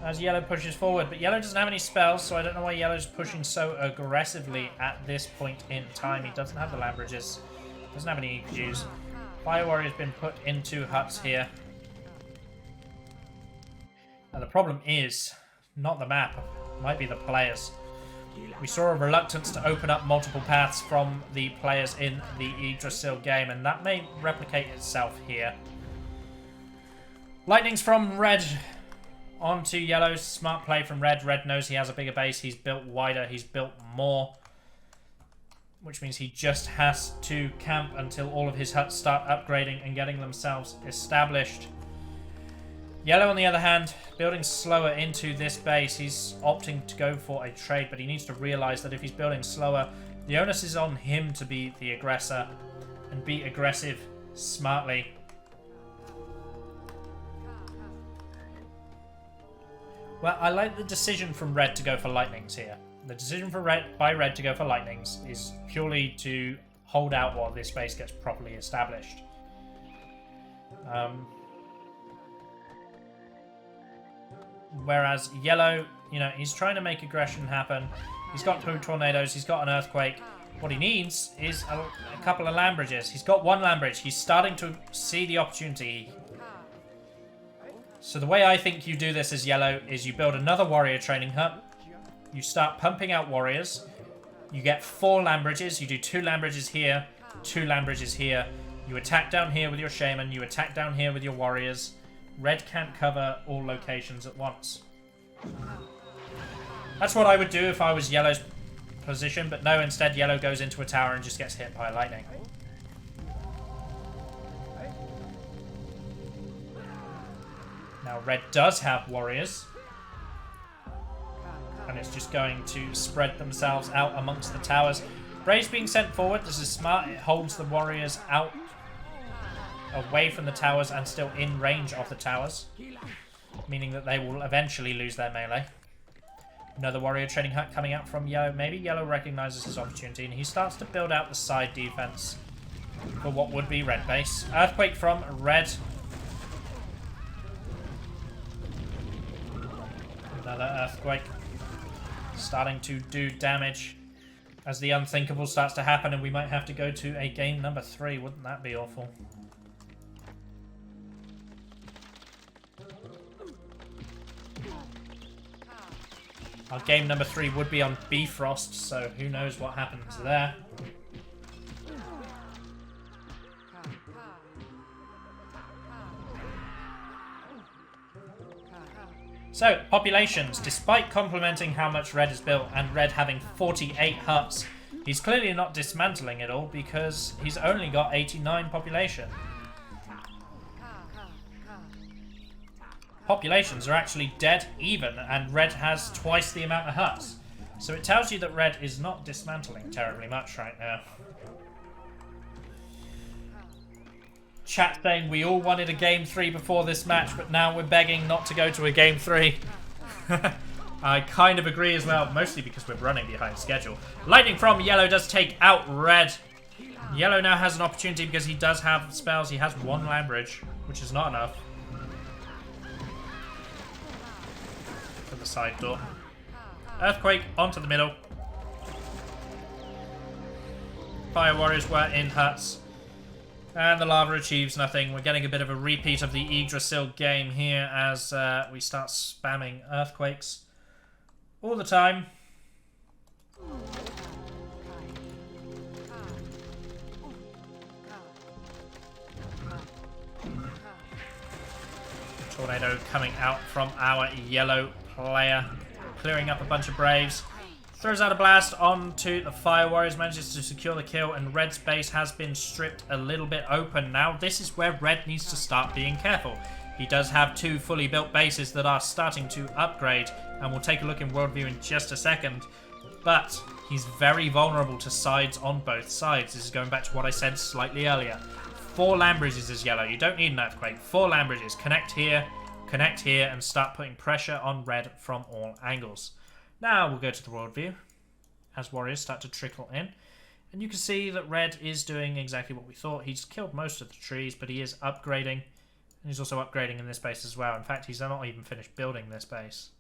As yellow pushes forward, but yellow doesn't have any spells, so I don't know why yellow's pushing so aggressively at this point in time. He doesn't have the land bridges, doesn't have any EQs. Fire warrior's been put into huts here. Now the problem is not the map, it might be the players. We saw a reluctance to open up multiple paths from the players in the Yggdrasil game, and that may replicate itself here. Lightnings from red onto yellow. Smart play from red. Red knows he has a bigger base. He's built wider. He's built more. Which means he just has to camp until all of his huts start upgrading and getting themselves established. Yellow, on the other hand, building slower into this base. He's opting to go for a trade, but he needs to realize that if he's building slower, the onus is on him to be the aggressor and be aggressive smartly. Well, I like the decision from red to go for lightnings here. The decision for red to go for lightnings is purely to hold out while this base gets properly established. Whereas yellow, you know, he's trying to make aggression happen. He's got 2 tornadoes. He's got an earthquake. What he needs is a couple of land bridges. He's got 1 land bridge. He's starting to see the opportunity. So the way I think you do this as yellow is you build another warrior training hut. You start pumping out warriors. You get 4 land bridges. You do 2 land bridges here, 2 land bridges here. You attack down here with your shaman. You attack down here with your warriors. Red can't cover all locations at once. That's what I would do if I was yellow's position, but no, instead yellow goes into a tower and just gets hit by lightning. Now red does have warriors, and it's just going to spread themselves out amongst the towers. Brave's being sent forward. This is smart. It holds the warriors out away from the towers and still in range of the towers, meaning that they will eventually lose their melee. Another warrior training hut coming out from yellow. Maybe yellow recognizes his opportunity and he starts to build out the side defense. for what would be red base. Earthquake from red. Another earthquake. Starting to do damage as the unthinkable starts to happen, and we might have to go to a game number 3. Wouldn't that be awful? Our game number 3 would be on Bifrost, so who knows what happens there. So, populations. Despite complimenting how much red is built and red having 48 huts, he's clearly not dismantling it all because he's only got 89 population. Populations are actually dead even, and red has twice the amount of huts. So it tells you that red is not dismantling terribly much right now. Chat saying we all wanted a game 3 before this match, but now we're begging not to go to a game 3. I kind of agree as well, mostly because we're running behind schedule. Lightning from yellow does take out red. Yellow now has an opportunity because he does have spells. He has 1 land bridge, which is not enough. For the side door. Earthquake onto the middle. Fire warriors were in huts. And the lava achieves nothing. We're getting a bit of a repeat of the Yggdrasil game here as we start spamming earthquakes all the time. Tornado coming out from our yellow player, clearing up a bunch of Braves. Throws out a blast onto the Fire Warriors, manages to secure the kill, and Red's base has been stripped a little bit open. Now, this is where Red needs to start being careful. He does have 2 fully built bases that are starting to upgrade, and we'll take a look in Worldview in just a second. But he's very vulnerable to sides on both sides. This is going back to what I said slightly earlier. 4 land bridges is yellow. You don't need an earthquake. 4 land bridges. Connect here, and start putting pressure on Red from all angles. Now we'll go to the worldview as warriors start to trickle in. And you can see that Red is doing exactly what we thought. He's killed most of the trees, but he is upgrading. And he's also upgrading in this base as well. In fact, he's not even finished building this base.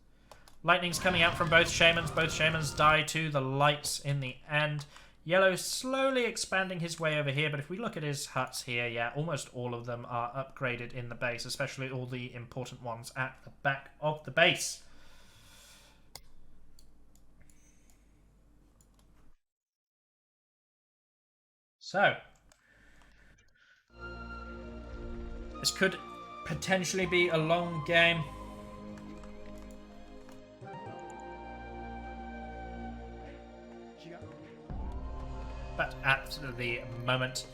Lightning's coming out from both shamans. Both shamans die to the lights in the end. Yellow slowly expanding his way over here, but if we look at his huts here, yeah, almost all of them are upgraded in the base, especially all the important ones at the back of the base. So, this could potentially be a long game. But at the moment,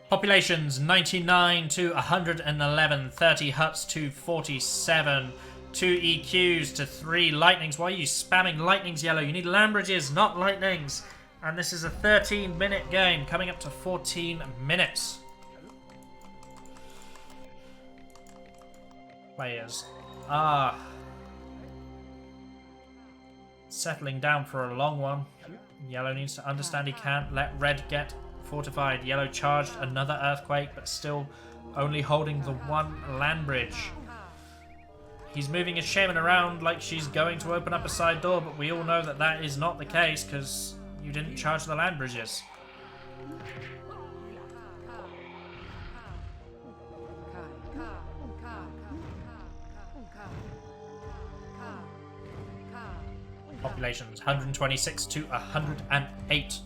populations 99 to 111, 30 huts to 47, 2 EQs to 3 lightnings. Why are you spamming lightnings, yellow? You need land bridges, not lightnings. And this is a 13-minute game, coming up to 14 minutes. Players are settling down for a long one. Yellow needs to understand he can't let red get fortified. Yellow charged another earthquake, but still only holding the 1 land bridge. He's moving his shaman around like she's going to open up a side door, but we all know that that is not the case because you didn't charge the land bridges. Populations 126 to 108.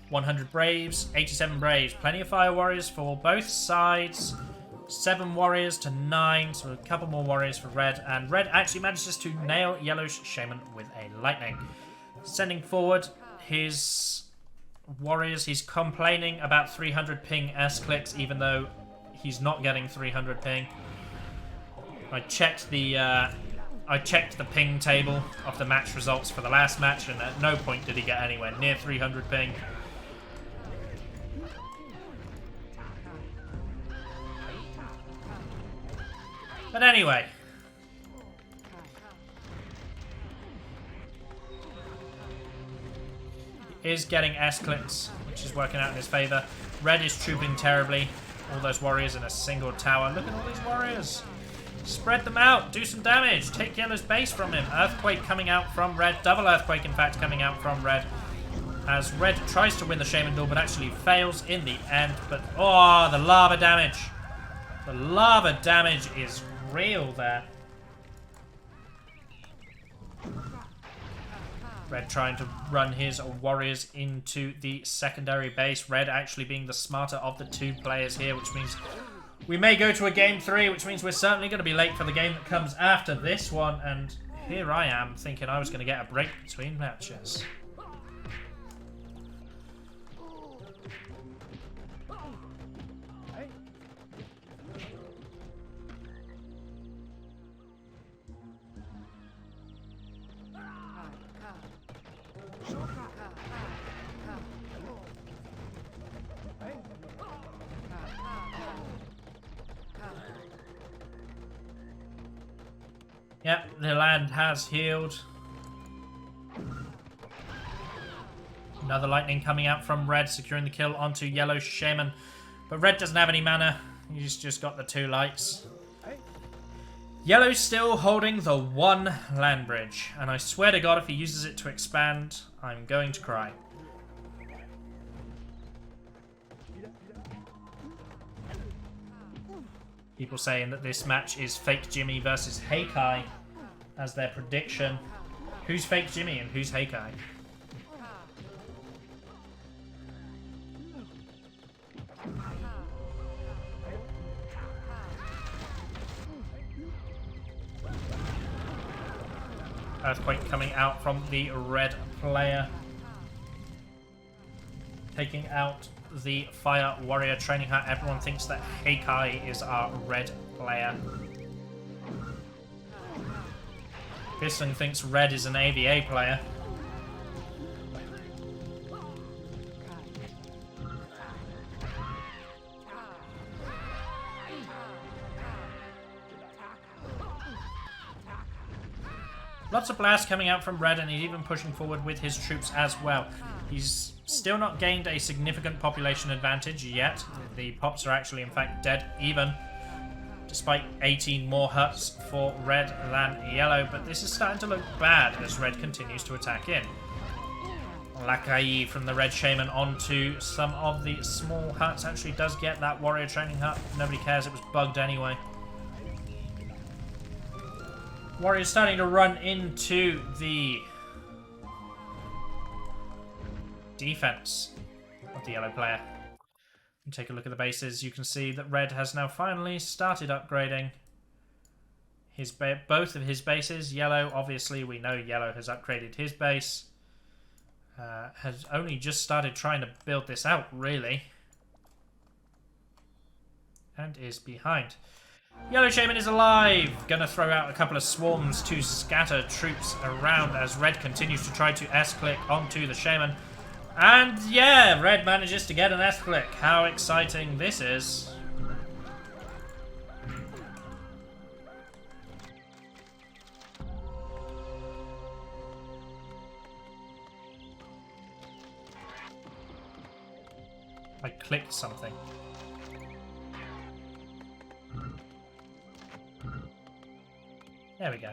100 Braves, 87 Braves. Plenty of Fire Warriors for both sides. 7 Warriors to 9, so a couple more Warriors for Red. And Red actually manages to nail Yellow's Shaman with a Lightning. Sending forward his Warriors. He's complaining about 300 ping S-clicks, even though he's not getting 300 ping. I checked the ping table of the match results for the last match, and at no point did he get anywhere near 300 ping. But anyway, he is getting S-clicks, which is working out in his favour. Red is trooping terribly. All those warriors in a single tower. Look at all these warriors. Spread them out. Do some damage. Take yellow's base from him. Earthquake coming out from red. Double earthquake, in fact, coming out from red. As red tries to win the shaman duel, but actually fails in the end. But, oh, the lava damage. The lava damage is real there. Red trying to run his warriors into the secondary base. Red actually being the smarter of the two players here, which means we may go to a game 3, which means we're certainly going to be late for the game that comes after this one. And here I am thinking I was going to get a break between matches. Yep, the land has healed. Another lightning coming out from red, securing the kill onto yellow shaman. But red doesn't have any mana. He's just got the 2 lights. Yellow's still holding the 1 land bridge. And I swear to God, if he uses it to expand, I'm going to cry. People saying that this match is Fake Jimmy versus Heikai as their prediction. Who's Fake Jimmy and who's Heikai? Earthquake coming out from the red player. Taking out the Fire Warrior training hut. Everyone thinks that Heikai is our red player. Piston thinks red is an AVA player. Lots of blasts coming out from red, and he's even pushing forward with his troops as well. He's still not gained a significant population advantage yet. The pops are actually, in fact, dead even, despite 18 more huts for red than yellow. But this is starting to look bad as red continues to attack in. Lakai from the red shaman onto some of the small huts. Actually does get that warrior training hut. Nobody cares, it was bugged anyway. Warrior's starting to run into the defense of the yellow player. And take a look at the bases. You can see that red has now finally started upgrading his both of his bases. Yellow, obviously, we know yellow has upgraded his base. Has only just started trying to build this out, really. And is behind. Yellow Shaman is alive! Gonna throw out a couple of swarms to scatter troops around as red continues to try to S-click onto the Shaman. And yeah, red manages to get an S-click. How exciting this is. I clicked something. There we go.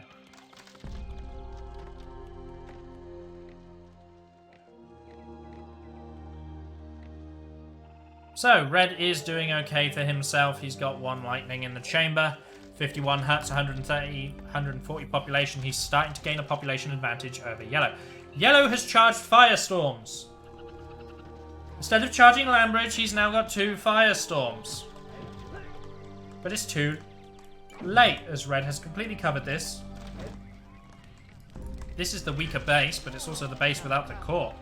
So, red is doing okay for himself. He's got 1 lightning in the chamber, 51 huts, 130, 140 population. He's starting to gain a population advantage over yellow. Yellow has charged firestorms. Instead of charging Landbridge, he's now got 2 firestorms. But it's too late, as red has completely covered this. This is the weaker base, but it's also the base without the core.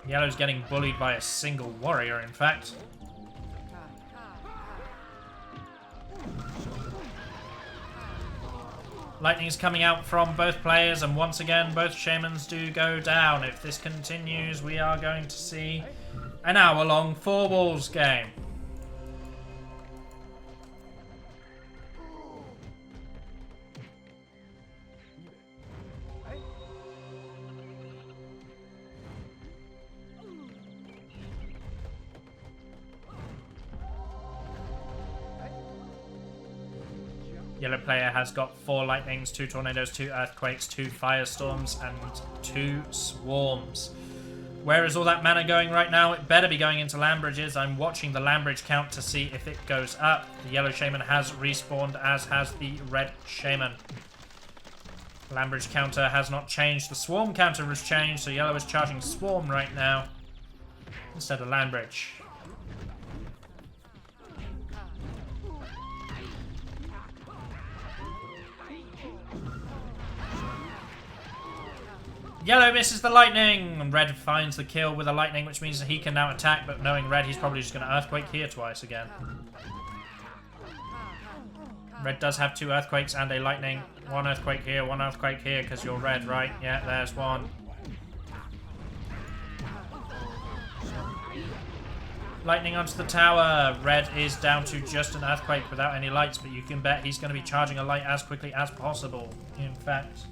Yellow's getting bullied by a single warrior, in fact. Lightning's coming out from both players, and once again, both shamans do go down. If this continues, we are going to see an hour-long 4 walls game. Yellow player has got 4 lightnings, 2 tornadoes, 2 earthquakes, 2 firestorms, and 2 swarms. Where is all that mana going right now? It better be going into land bridges. I'm watching the land bridge count to see if it goes up. The yellow shaman has respawned, as has the red shaman. Land bridge counter has not changed. The swarm counter has changed, so yellow is charging swarm right now instead of land bridge. Yellow misses the lightning, and red finds the kill with a lightning, which means that he can now attack, but knowing red, he's probably just going to earthquake here twice again. Red does have 2 earthquakes and a lightning. 1 earthquake here, 1 earthquake here, because you're red, right? Yeah, there's 1. Lightning onto the tower. Red is down to just an earthquake without any lights, but you can bet he's going to be charging a light as quickly as possible, in fact.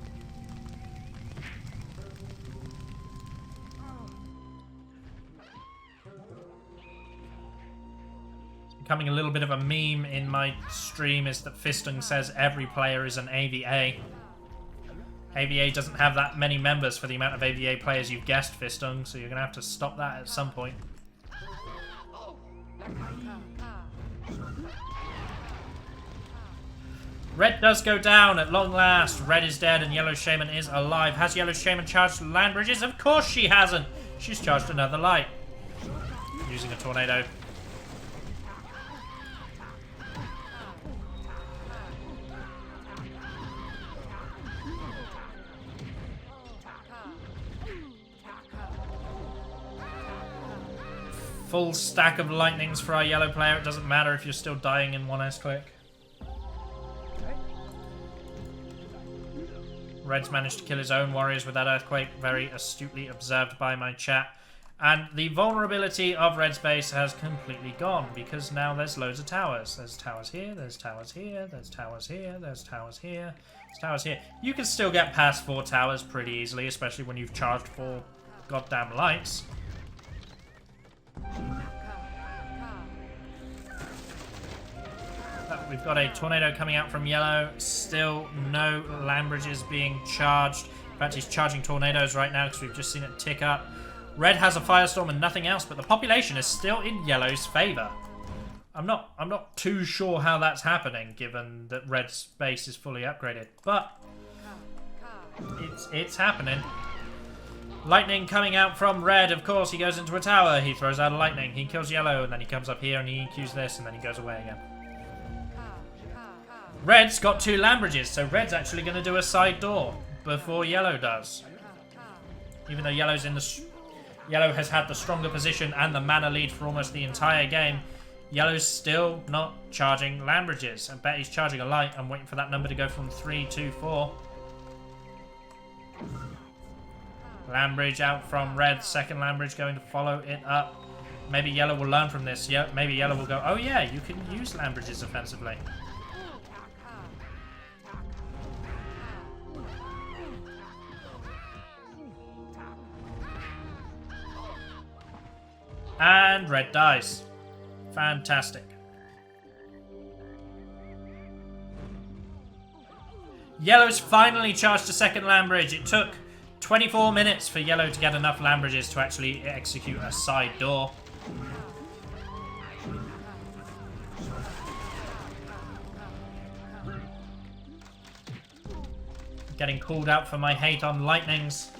Becoming a little bit of a meme in my stream is that Fistung says every player is an AVA. AVA doesn't have that many members for the amount of AVA players you've guessed, Fistung, so you're going to have to stop that at some point. Red does go down at long last. Red is dead and Yellow Shaman is alive. Has Yellow Shaman charged land bridges? Of course she hasn't. She's charged another light. Using a tornado. Full stack of lightnings for our yellow player. It doesn't matter if you're still dying in 1 earthquake. Red's managed to kill his own warriors with that earthquake. Very astutely observed by my chat. And the vulnerability of Red's base has completely gone, because now there's loads of towers. There's towers here, there's towers here, there's towers here, there's towers here, there's towers here. You can still get past 4 towers pretty easily, especially when you've charged 4 goddamn lights. We've got a tornado coming out from yellow. Still no land bridges being charged. In fact, he's charging tornadoes right now because we've just seen it tick up. Red has a firestorm and nothing else, but the population is still in yellow's favor. I'm not too sure how that's happening, given that Red's base is fully upgraded, but it's happening. Lightning coming out from Red. Of course, he goes into a tower. He throws out a lightning. He kills yellow, and then he comes up here and he EQs this, and then he goes away again. Red's got 2 land bridges, so Red's actually going to do a side door before yellow does. Even though yellow has had the stronger position and the mana lead for almost the entire game, yellow's still not charging land bridges. I bet he's charging a light. I'm waiting for that number to go from 3 to 4. Land bridge out from Red. Second land bridge going to follow it up. Maybe yellow will learn from this. Yeah, maybe yellow will go, oh yeah, you can use land bridges offensively. And Red dies. Fantastic. Yellow's finally charged a second land bridge. It took 24 minutes for yellow to get enough land bridges to actually execute a side door. Getting called out for my hate on lightnings.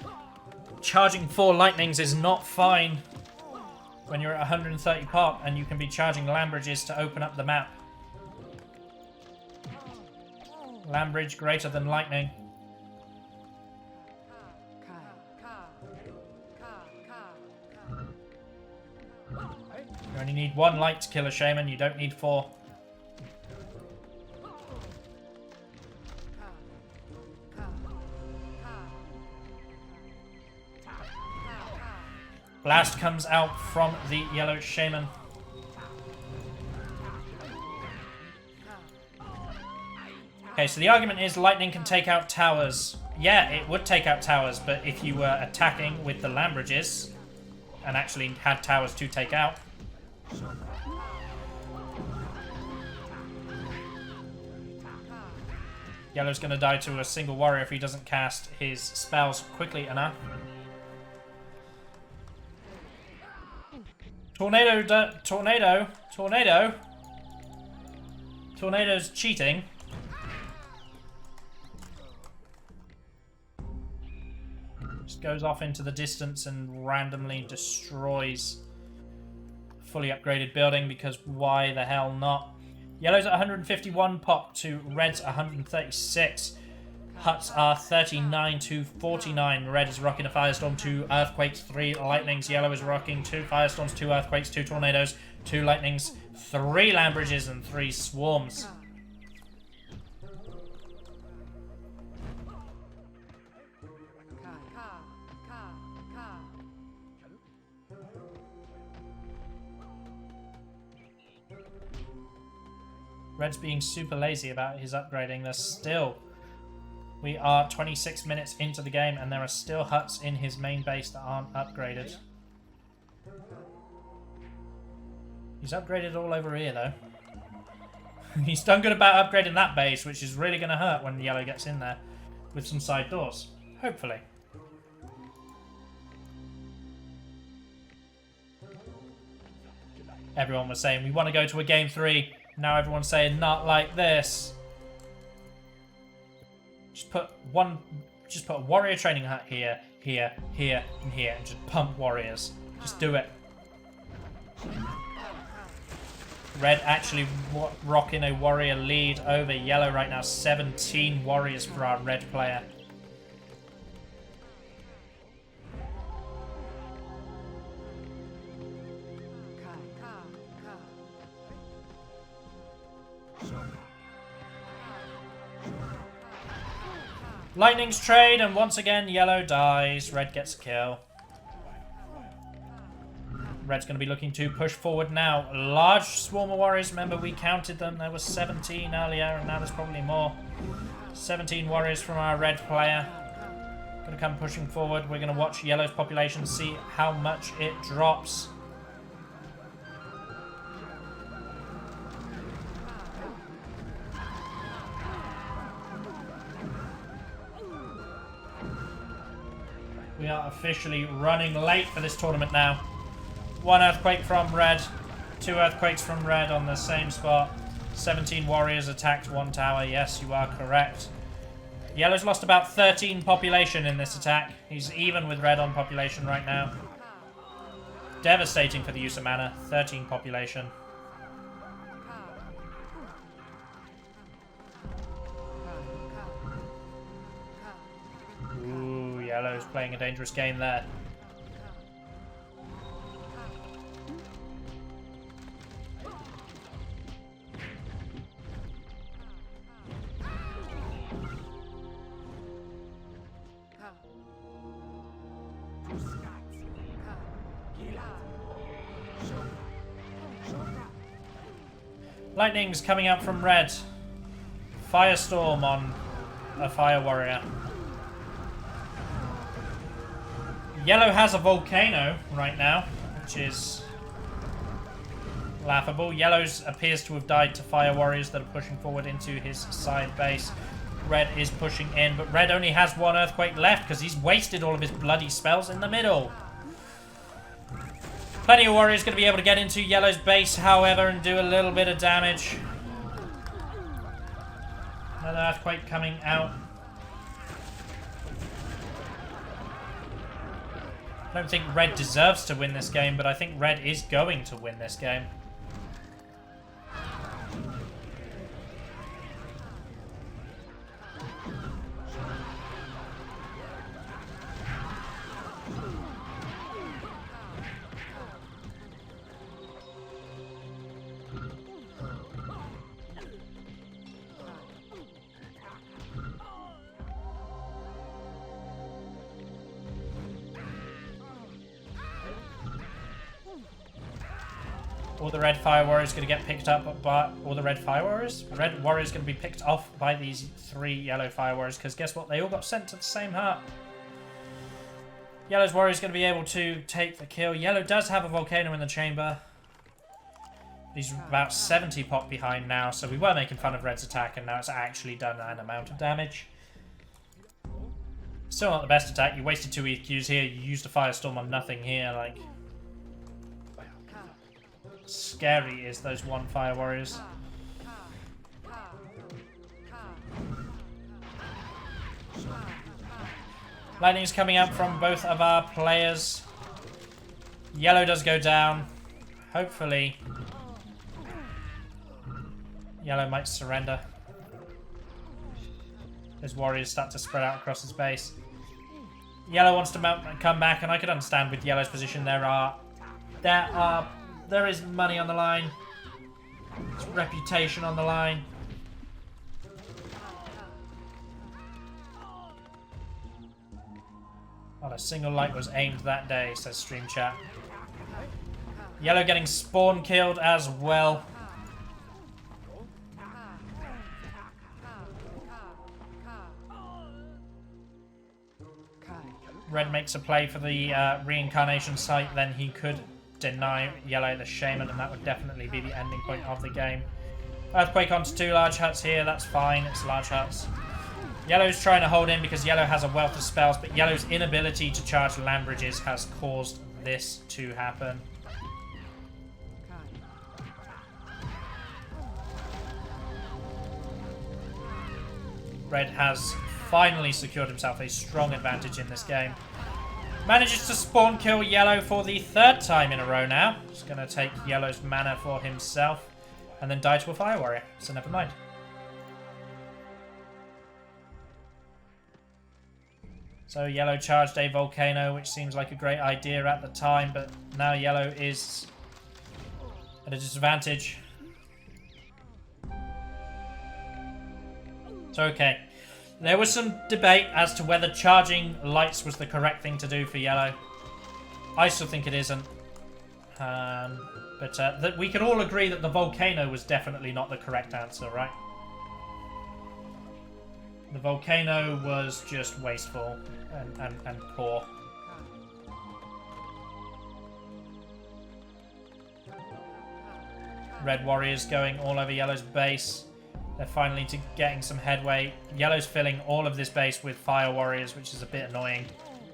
Charging 4 lightnings is not fine when you're at 130 pop and you can be charging land bridges to open up the map. Land bridge greater than lightning. You only need 1 light to kill a shaman, you don't need 4. Blast comes out from the yellow shaman. Okay, so the argument is lightning can take out towers. Yeah, it would take out towers, but if you were attacking with the land bridges and actually had towers to take out. Yellow's going to die to a single warrior if he doesn't cast his spells quickly enough. Tornado! Tornado's cheating. Just goes off into the distance and randomly destroys a fully upgraded building, because why the hell not? Yellow's at 151 pop to Red's 136. Huts are 39 to 49. Red is rocking a Firestorm, 2 Earthquakes, 3 Lightnings. Yellow is rocking 2 Firestorms, 2 Earthquakes, 2 Tornadoes, 2 Lightnings, 3 Land Bridges, and 3 Swarms. Red's being super lazy about his upgrading. There's still... We are 26 minutes into the game and there are still huts in his main base that aren't upgraded. He's upgraded all over here though. He's done good about upgrading that base, which is really going to hurt when Yellow gets in there with some side doors. Hopefully. Everyone was saying we want to go to a game 3. Now everyone's saying not like this. Just put a warrior training hut here, here, here, and here, and just pump warriors. Just do it. Red actually rocking a warrior lead over Yellow right now. 17 warriors for our red player. Lightning's trade, and once again, Yellow dies. Red gets a kill. Red's going to be looking to push forward now. Large swarm of warriors. Remember, we counted them. There was 17 earlier, and now there's probably more. 17 warriors from our red player. Going to come pushing forward. We're going to watch Yellow's population, see how much it drops. We are officially running late for this tournament now. 1 Earthquake from Red, 2 Earthquakes from Red on the same spot. 17 warriors attacked 1 tower. Yes, you are correct. Yellow's lost about 13 population in this attack. He's even with Red on population right now. Devastating for the use of mana. 13 population. Yellow's playing a dangerous game there. Lightning's coming out from Red. Firestorm on a Fire Warrior. Yellow has a volcano right now, which is laughable. Yellow's appears to have died to Fire Warriors that are pushing forward into his side base. Red is pushing in, but Red only has 1 Earthquake left because he's wasted all of his bloody spells in the middle. Plenty of Warriors going to be able to get into Yellow's base, however, and do a little bit of damage. Another Earthquake coming out. I don't think Red deserves to win this game, but I think Red is going to win this game. All the red Fire Warriors going to get picked up by all the red Fire Warriors? Red Warriors going to be picked off by these 3 yellow Fire Warriors, because guess what? They all got sent to the same hut. Yellow's Warrior is going to be able to take the kill. Yellow does have a volcano in the chamber. He's about 70 pop behind now, so we were making fun of Red's attack, and now it's actually done an amount of damage. Still not the best attack. You wasted 2 EQs here. You used a Firestorm on nothing here. Like, scary is those 1 Fire Warriors. Lightning's coming out from both of our players. Yellow does go down. Hopefully, Yellow might surrender. His warriors start to spread out across his base. Yellow wants to come back, and I could understand with Yellow's position. There is money on the line. There's reputation on the line. Not a single light was aimed that day, says Stream Chat. Yellow getting spawn killed as well. Red makes a play for the reincarnation site, then he could deny Yellow the Shaman, and that would definitely be the ending point of the game. Earthquake onto 2 large huts here, that's fine, it's large huts. Yellow's trying to hold in because Yellow has a wealth of spells, but Yellow's inability to charge land bridges has caused this to happen. Red has finally secured himself a strong advantage in this game. Manages to spawn kill Yellow for the 3rd time in a row now. He's going to take Yellow's mana for himself and then die to a Fire Warrior, so never mind. So Yellow charged a Volcano, which seems like a great idea at the time, but now Yellow is at a disadvantage. So okay. There was some debate as to whether charging lights was the correct thing to do for Yellow. I still think it isn't. But we can all agree that the Volcano was definitely not the correct answer, right? The Volcano was just wasteful and poor. Red Warriors going all over Yellow's base. They're finally getting some headway. Yellow's filling all of this base with Fire Warriors, which is a bit annoying.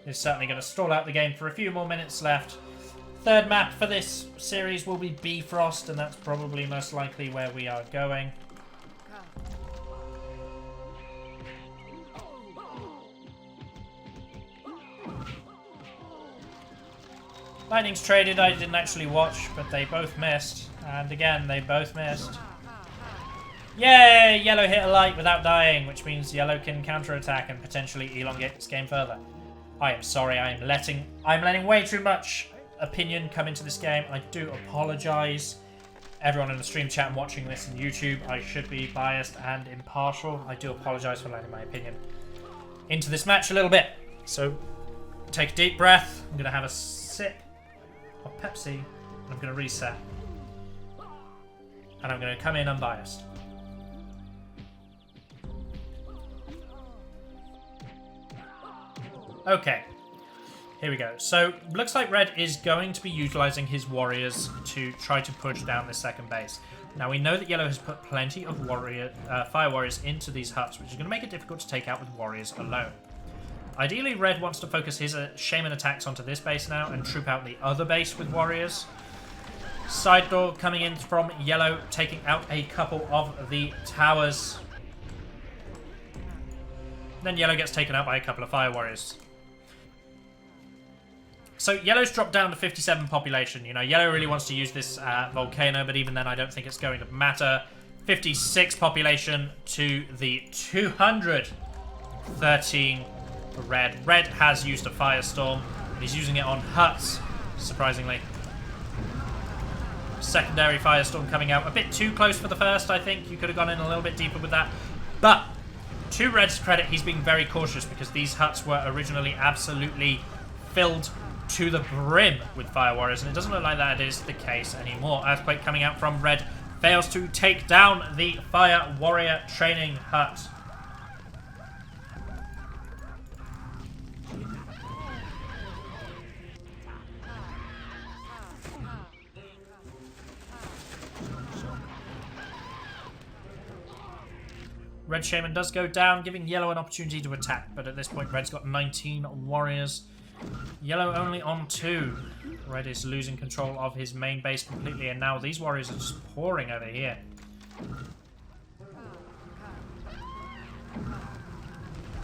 He's certainly going to stall out the game for a few more minutes left. 3rd map for this series will be Bifrost, and that's probably most likely where we are going. Lightning's traded. I didn't actually watch, but they both missed. And again, they both missed. Yay! Yellow hit a light without dying, which means Yellow can counterattack and potentially elongate this game further. I am sorry, I'm letting way too much opinion come into this game. I do apologise. Everyone in the stream chat and watching this on YouTube, I should be biased and impartial. I do apologise for letting my opinion into this match a little bit. So, take a deep breath. I'm going to have a sip of Pepsi, and I'm going to reset. And I'm going to come in unbiased. Okay, here we go. So, looks like Red is going to be utilising his warriors to try to push down this 2nd base. Now, we know that Yellow has put plenty of Fire Warriors into these huts, which is going to make it difficult to take out with warriors alone. Ideally, Red wants to focus his Shaman attacks onto this base now and troop out the other base with warriors. Side door coming in from Yellow, taking out a couple of the towers. Then Yellow gets taken out by a couple of Fire Warriors. So Yellow's dropped down to 57 population. You know, Yellow really wants to use this Volcano, but even then I don't think it's going to matter. 56 population to the 213 for Red. Red has used a Firestorm, and he's using it on huts, surprisingly. Secondary Firestorm coming out. A bit too close for the first, I think. You could have gone in a little bit deeper with that. But, to Red's credit, he's being very cautious because these huts were originally absolutely filled to the brim with Fire Warriors, and it doesn't look like that is the case anymore. Earthquake coming out from Red fails to take down the Fire Warrior training hut. Red Shaman does go down, giving Yellow an opportunity to attack. But at this point, Red's got 19 warriors. Yellow only on 2. Red is losing control of his main base completely, and now these warriors are just pouring over here.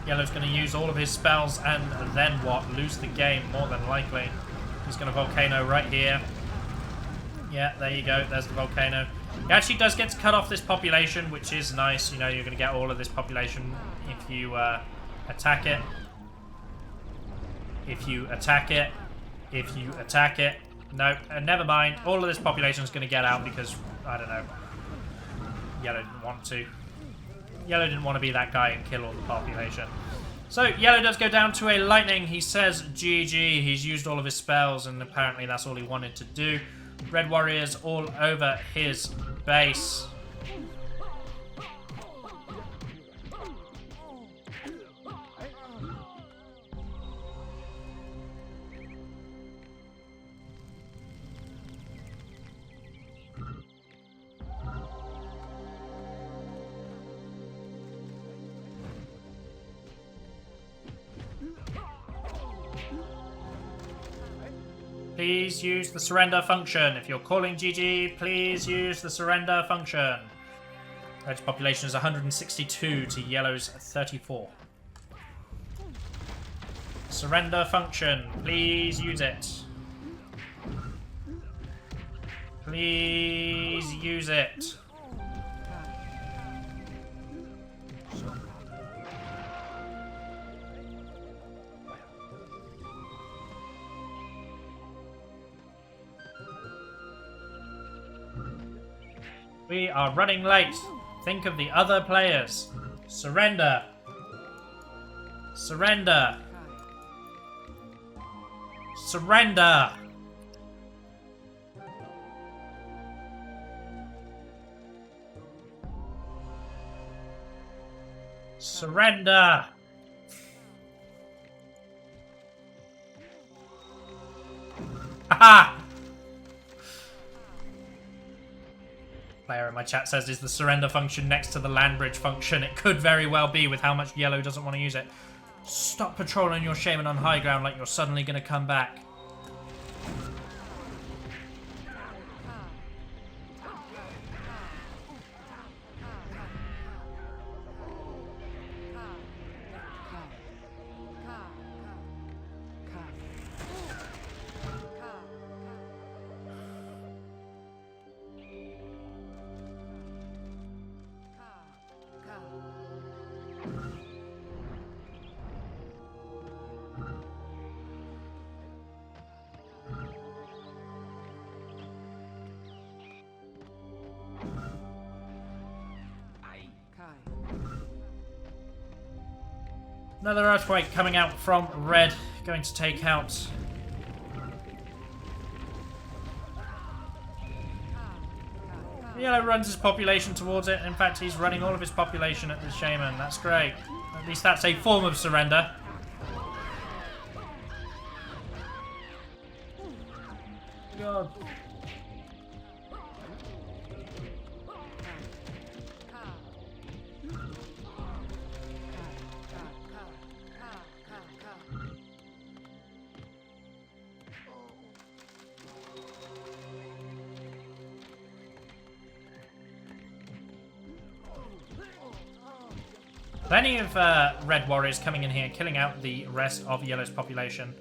Yellow's going to use all of his spells, and then what? Lose the game, more than likely. He's going to Volcano right here. Yeah, there you go. There's the Volcano. He actually does get to cut off this population, which is nice. You know, you're going to get all of this population if you attack it. If you attack it. If you attack it. No, never mind. All of this population is going to get out because, I don't know, Yellow didn't want to. Yellow didn't want to be that guy and kill all the population. So, Yellow does go down to a lightning. He says GG. He's used all of his spells, and apparently that's all he wanted to do. Red warriors all over his base. Please use the surrender function. If you're calling GG, please use the surrender function. Red's population is 162 to Yellow's 34. Surrender function. Please use it. Please use it. We are running late. Think of the other players. Surrender. Surrender. Surrender. Surrender. Haha! Player in my chat says, is the surrender function next to the land bridge function? It could very well be with how much Yellow doesn't want to use it. Stop patrolling your shaman on high ground like you're suddenly going to come back. Another earthquake coming out from Red, going to take out Yellow runs his population towards it. In fact, he's running all of his population at the shaman. That's great. At least that's a form of surrender. God. Plenty of red warriors coming in here, killing out the rest of Yellow's population.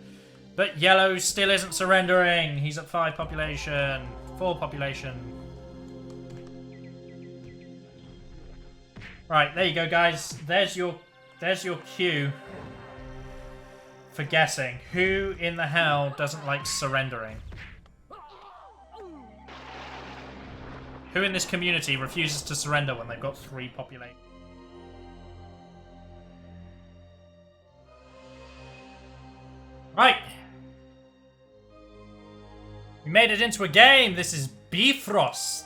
But Yellow still isn't surrendering. He's at 5 population, 4 population. Right, there you go, guys. There's your cue for guessing. Who in the hell doesn't like surrendering? Who in this community refuses to surrender when they've got 3 population? Right. We made it into a game. This is Bifrost.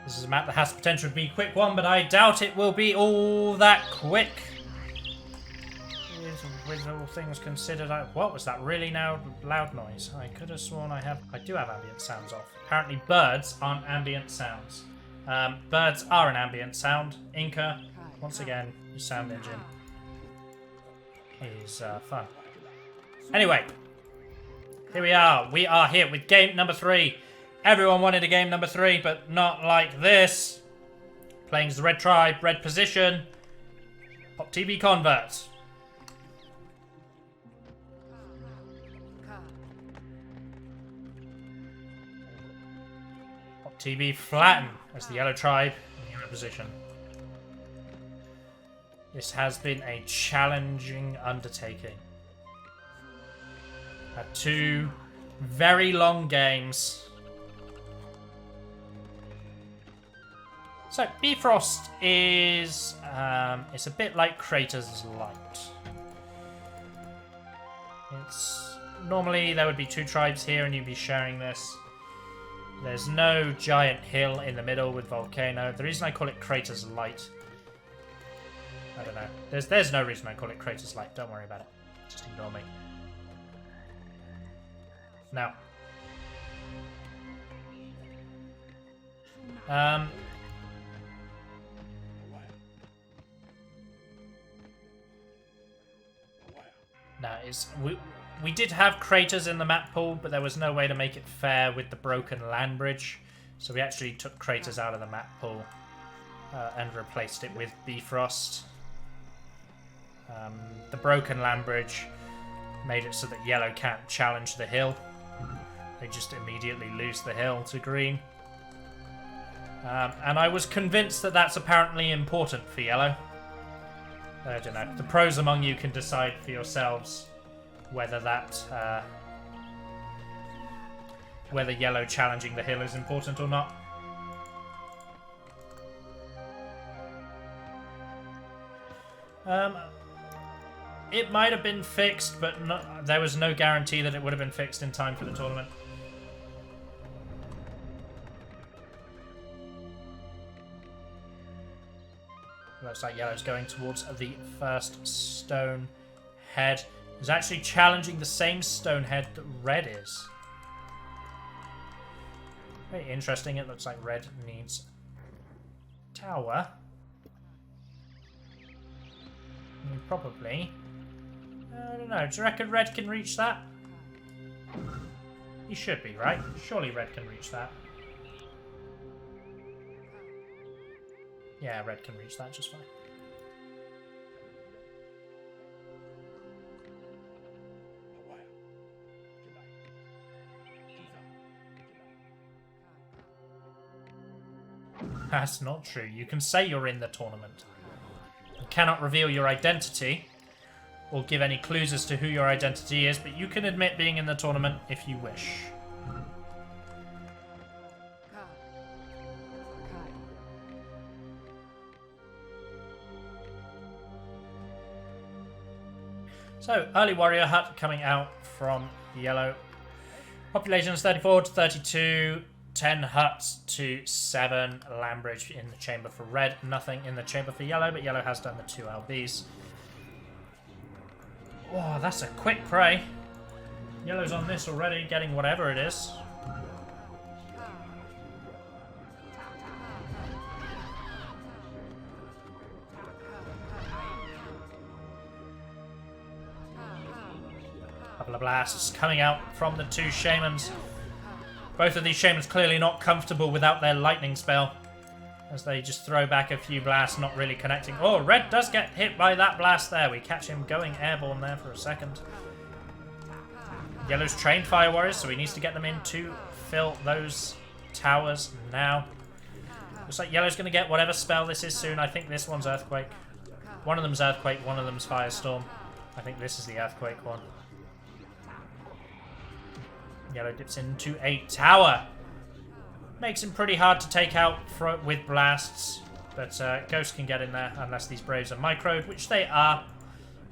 This is a map that has the potential to be a quick one, but I doubt it will be all that quick. Here's with all things considered, what was that really loud noise? I could have sworn I do have ambient sounds off. Apparently birds aren't ambient sounds. Birds are an ambient sound. Inca, once again, your sound engine is fun. Anyway, here we are. We are here with game number 3. Everyone wanted a game number 3, but not like this. Playing as the red tribe, red position. Pop TV converts. Pop TV flatten as the yellow tribe in yellow position. This has been a challenging undertaking. Had 2 very long games. So, Bifrost is, it's a bit like Craters Light. It's, normally there would be 2 tribes here and you'd be sharing this. There's no giant hill in the middle with volcano. The reason I call it Craters Light, I don't know. There's no reason I call it Craters Light. Don't worry about it. Just ignore me. Now. Now, we did have craters in the map pool, but there was no way to make it fair with the broken land bridge. So we actually took craters out of the map pool and replaced it with Bifrost. The broken land bridge made it so that yellow can't challenge the hill. They just immediately lose the hill to green. And I was convinced that that's apparently important for yellow. I don't know. The pros among you can decide for yourselves whether that, whether yellow challenging the hill is important or not. It might have been fixed, but there was no guarantee that it would have been fixed in time for the tournament. Looks like yellow's going towards the first stone head. It's actually challenging the same stone head that red is. Very interesting. It looks like red needs tower. Probably. I don't know. Do you reckon red can reach that? He should be, right? Surely red can reach that. Yeah, red can reach that just fine. That's not true. You can say you're in the tournament. You cannot reveal your identity or give any clues as to who your identity is, but you can admit being in the tournament if you wish. So, early warrior hut coming out from yellow. Population is 34 to 32. 10 huts to 7. Land bridge in the chamber for red. Nothing in the chamber for yellow, but yellow has done the 2 LBs. Oh, that's a quick prey. Yellow's on this already, getting whatever it is. Couple of blasts coming out from the 2 shamans. Both of these shamans clearly not comfortable without their lightning spell, as they just throw back a few blasts, not really connecting. Oh, red does get hit by that blast there. We catch him going airborne there for a second. Yellow's trained fire warriors, so he needs to get them in to fill those towers now. Looks like yellow's going to get whatever spell this is soon. I think this one's earthquake. One of them's earthquake, one of them's firestorm. I think this is the earthquake one. Yellow dips into a tower. Makes him pretty hard to take out with blasts. But Ghost can get in there unless these Braves are microed, which they are.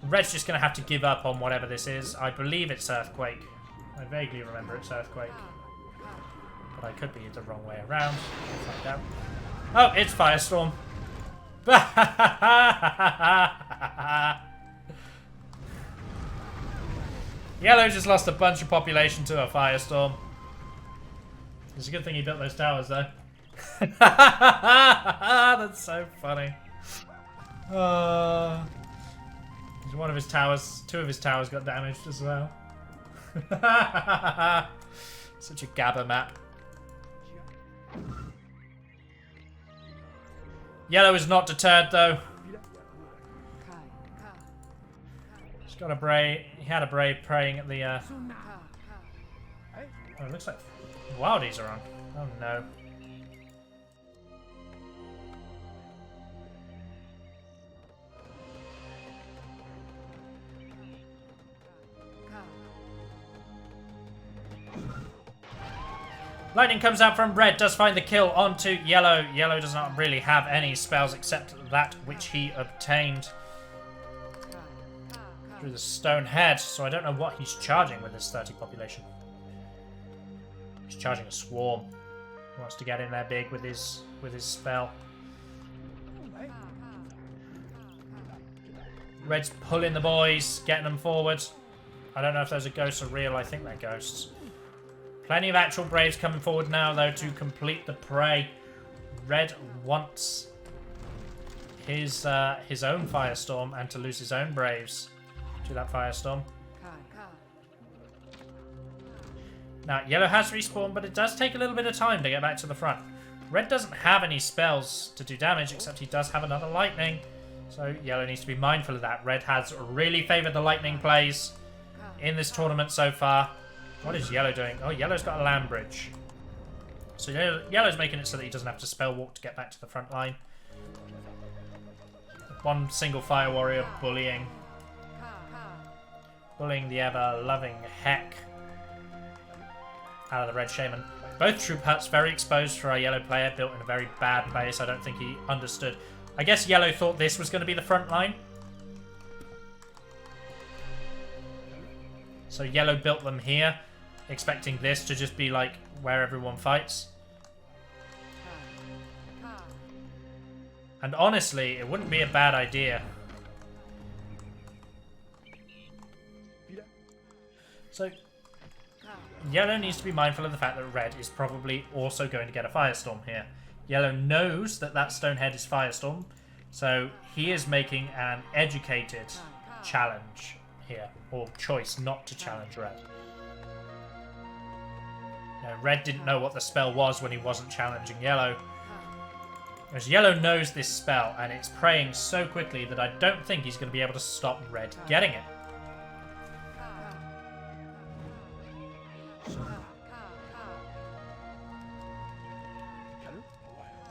Red's just going to have to give up on whatever this is. I believe it's Earthquake. I vaguely remember it's Earthquake. But I could be the wrong way around. We'll find out. Oh, it's Firestorm. Yellow just lost a bunch of population to a firestorm. It's a good thing he built those towers, though. That's so funny. One of his towers, 2 of his towers got damaged as well. Such a gabber map. Yellow is not deterred, though. He's got a brave. He had a brave praying at the. Oh, it looks like wildies are on. Oh no. Lightning comes out from red, does find the kill onto yellow. Yellow does not really have any spells except that which he obtained through the stone head, so I don't know what he's charging with his 30 population. He's charging a swarm. He wants to get in there big with his spell. Red's pulling the boys, getting them forward. I don't know if those are ghosts or real. I think they're ghosts. Plenty of actual Braves coming forward now, though, to complete the prey. Red wants his own Firestorm and to lose his own Braves to that Firestorm. Now, Yellow has respawned, but it does take a little bit of time to get back to the front. Red doesn't have any spells to do damage, except he does have another Lightning. So Yellow needs to be mindful of that. Red has really favoured the Lightning plays in this tournament so far. What is Yellow doing? Oh, Yellow's got a land bridge. So Yellow's making it so that he doesn't have to spell walk to get back to the front line. One single Fire Warrior bullying the ever-loving heck out of the Red Shaman. Both troop huts very exposed for our Yellow player, built in a very bad place. I don't think he understood. I guess Yellow thought this was going to be the front line. So Yellow built them here, expecting this to just be like where everyone fights. And honestly, it wouldn't be a bad idea. So Yellow needs to be mindful of the fact that Red is probably also going to get a Firestorm here. Yellow knows that that Stonehead is Firestorm, so he is making an educated challenge here, or choice not to challenge Red. Now, Red didn't know what the spell was when he wasn't challenging Yellow. As Yellow knows this spell, and it's praying so quickly that I don't think he's going to be able to stop Red getting it.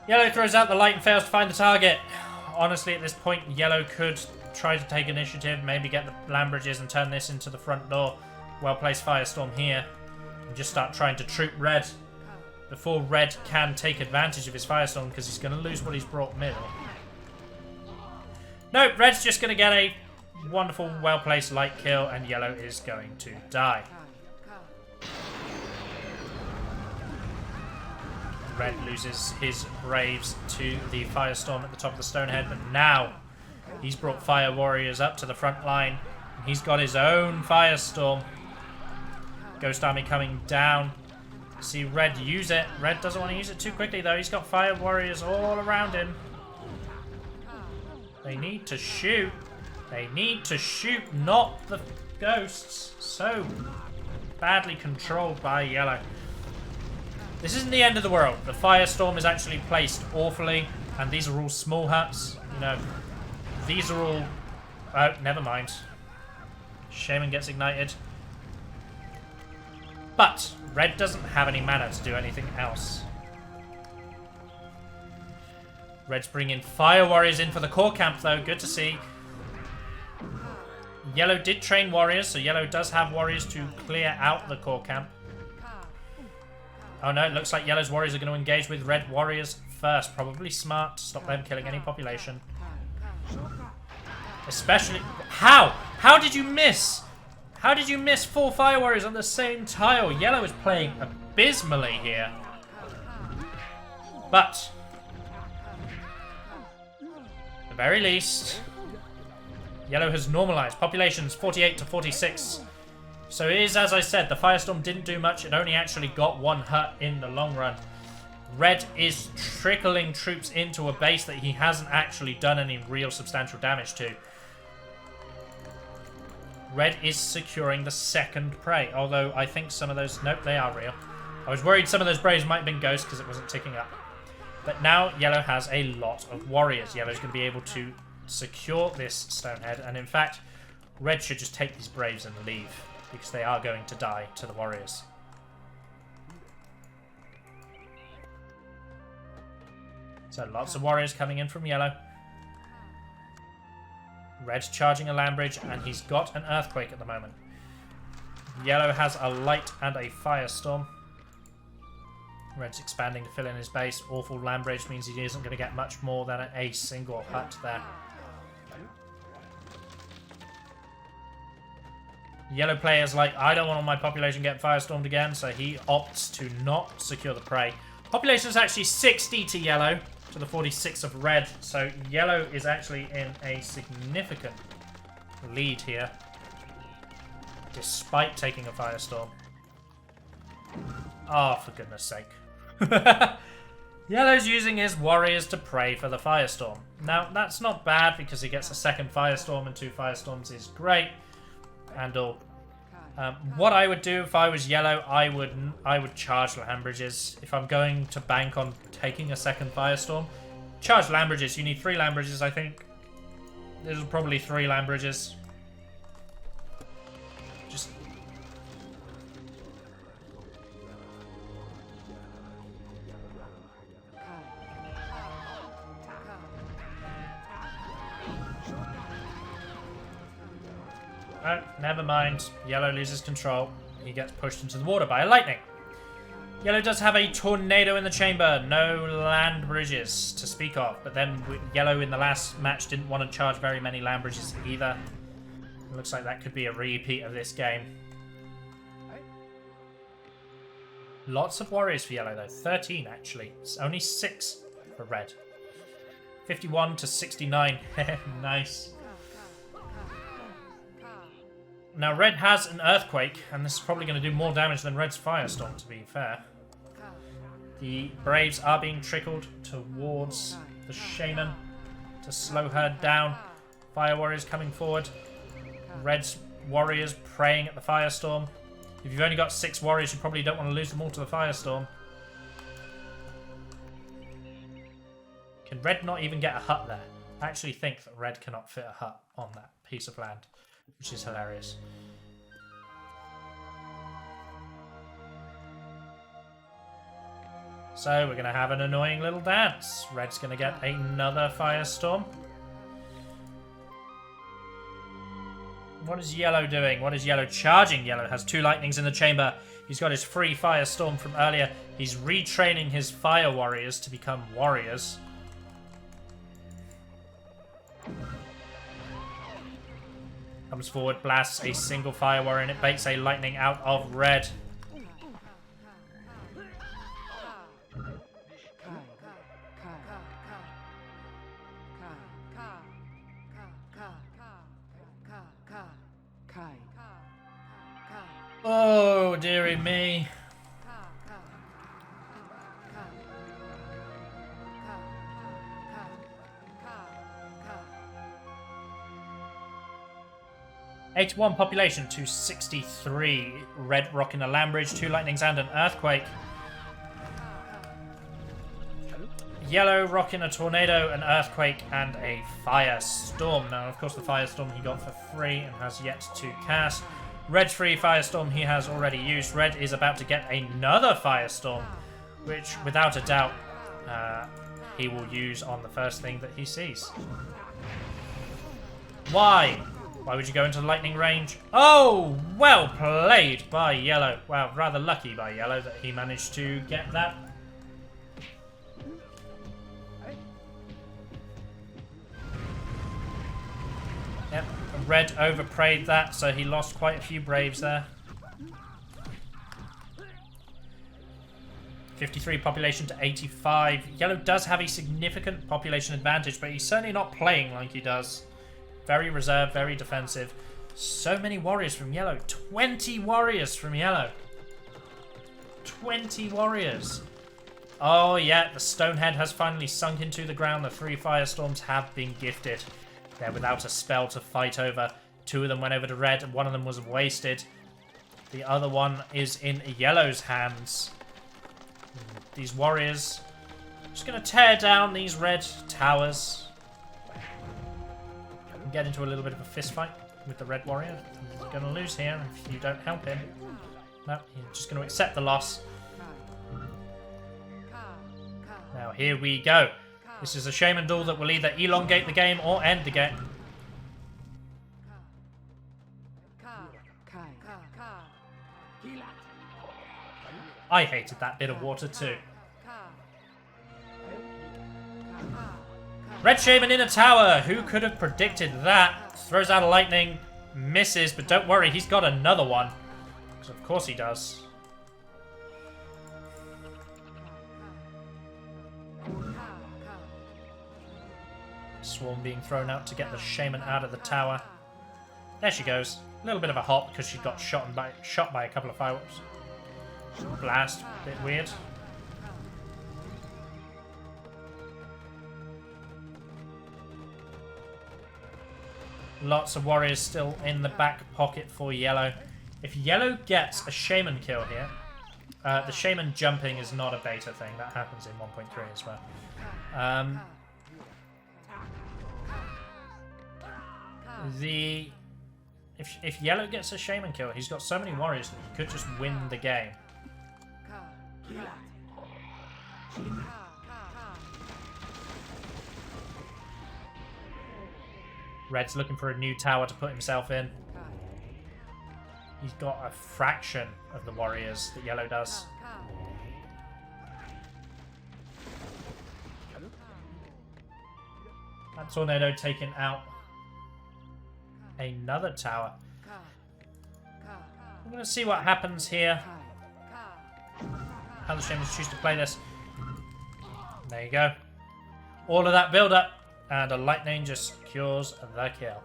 Yellow throws out the light and fails to find the target. Honestly, at this point, Yellow could try to take initiative, maybe get the land bridges and turn this into the front door. Well-placed Firestorm here. And just start trying to troop Red before Red can take advantage of his Firestorm, because he's going to lose what he's brought middle. No, Red's just going to get a wonderful, well-placed light kill, and Yellow is going to die. Red loses his Braves to the Firestorm at the top of the Stonehead, but now he's brought Fire Warriors up to the front line. And he's got his own Firestorm. Ghost Army coming down. See Red use it. Red doesn't want to use it too quickly, though. He's got Fire Warriors all around him. They need to shoot. They need to shoot, not the ghosts. So badly controlled by Yellow. This isn't the end of the world. The Firestorm is actually placed awfully, and these are all small huts. You know, these are all... Oh, never mind. Shaman gets ignited. But Red doesn't have any mana to do anything else. Red's bringing Fire Warriors in for the core camp, though. Good to see. Yellow did train warriors, so Yellow does have warriors to clear out the core camp. Oh no, it looks like Yellow's warriors are going to engage with Red warriors first. Probably smart to stop them killing any population. Especially... How? How did you miss? How did you miss 4 Fire Warriors on the same tile? Yellow is playing abysmally here. But... at the very least... Yellow has normalized. Populations 48 to 46. So it is, as I said, the Firestorm didn't do much. It only actually got one hut in the long run. Red is trickling troops into a base that he hasn't actually done any real substantial damage to. Red is securing the second prey, although I think some of those... Nope, they are real. I was worried some of those braves might have been ghosts because it wasn't ticking up. But now Yellow has a lot of warriors. Yellow's going to be able to secure this Stonehead, and in fact, Red should just take these braves and leave, because they are going to die to the warriors. So lots of warriors coming in from Yellow. Red charging a land bridge, and he's got an earthquake at the moment. Yellow has a light and a firestorm. Red's expanding to fill in his base. Awful land bridge means he isn't going to get much more than a single hut there. Yellow player's like, I don't want all my population getting firestormed again, so he opts to not secure the prey. Population is actually 60 to Yellow, to the 46 of Red, so Yellow is actually in a significant lead here, despite taking a firestorm. Oh, for goodness sake. Yellow's using his warriors to pray for the firestorm. Now, that's not bad because he gets a second firestorm, and 2 firestorms is great. And all. What I would do if I was Yellow, I would charge land bridges. If I'm going to bank on taking a second firestorm, charge land bridges. You need 3 land bridges, I think. There's probably 3 land bridges. Just... Oh, never mind. Yellow loses control. He gets pushed into the water by a lightning. Yellow does have a tornado in the chamber. No land bridges to speak of. But then Yellow in the last match didn't want to charge very many land bridges either. It looks like that could be a repeat of this game. Lots of warriors for Yellow though. 13 actually. It's only 6 for Red. 51 to 69. Nice. Now, Red has an Earthquake, and this is probably going to do more damage than Red's Firestorm, to be fair. The Braves are being trickled towards the Shaman to slow her down. Fire Warriors coming forward. Red's Warriors praying at the Firestorm. If you've only got 6 Warriors, you probably don't want to lose them all to the Firestorm. Can Red not even get a hut there? I actually think that Red cannot fit a hut on that piece of land, which is hilarious. So we're going to have an annoying little dance. Red's going to get another Firestorm. What is Yellow doing? What is Yellow charging? Yellow has 2 lightnings in the chamber. He's got his free Firestorm from earlier. He's retraining his Fire Warriors to become warriors. Comes forward, blasts a single Fire Warrior, and it baits a lightning out of Red. Oh, dearie me. '81 population to 63. Red rocking a land bridge, 2 lightnings and an earthquake. Yellow rocking a tornado, an earthquake, and a firestorm. Now, of course, the firestorm he got for free and has yet to cast. Red's free firestorm he has already used. Red is about to get another firestorm, which, without a doubt, he will use on the first thing that he sees. Why? Why would you go into the lightning range? Oh, well played by Yellow. Wow, rather lucky by Yellow that he managed to get that. Yep, Red overprayed that, so he lost quite a few Braves there. 53 population to 85. Yellow does have a significant population advantage, but he's certainly not playing like he does. Very reserved, very defensive. So many warriors from yellow. 20 warriors from yellow. 20 warriors. Oh yeah, the Stonehead has finally sunk into the ground. The 3 firestorms have been gifted. They're without a spell to fight over. 2 of them went over to red, and 1 of them was wasted. The other one is in yellow's hands. These warriors just going to tear down these red towers. And get into a little bit of a fist fight with the red warrior. He's going to lose here if you don't help him. No, he's just going to accept the loss. Now here we go. This is a Shaman duel that will either elongate the game or end the game. I hated that bit of water too. Red Shaman in a tower. Who could have predicted that? Throws out a lightning. Misses, but don't worry, he's got another one. Because of course he does. Swarm being thrown out to get the Shaman out of the tower. There she goes. A little bit of a hop because she got shot by a couple of fireworks. Blast, bit weird. Lots of warriors still in the back pocket for yellow. If yellow gets a Shaman kill here, the Shaman jumping is not a beta thing. That happens in 1.3 as well. If yellow gets a Shaman kill, he's got so many warriors that he could just win the game. Red's looking for a new tower to put himself in. He's got a fraction of the warriors that yellow does. That tornado taking out another tower. I'm going to see what happens here. How the Shamans choose to play this. There you go. All of that build up, and a lightning just secures the kill.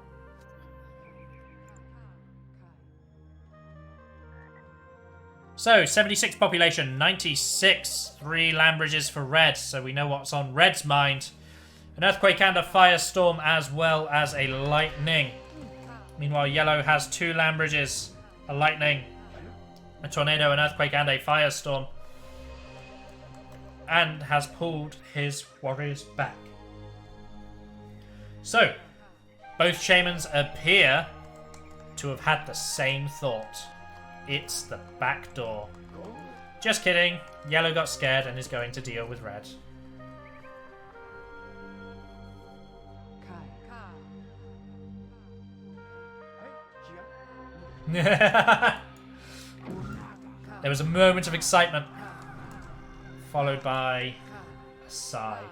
So, 76 population, 96. 3 land bridges for red, so we know what's on red's mind. An earthquake and a firestorm, as well as a lightning. Meanwhile, yellow has 2 land bridges, a lightning, a tornado, an earthquake, and a firestorm. And has pulled his warriors back. So, both Shamans appear to have had the same thought. It's the back door. Just kidding. Yellow got scared and is going to deal with red. There was a moment of excitement, followed by a sigh.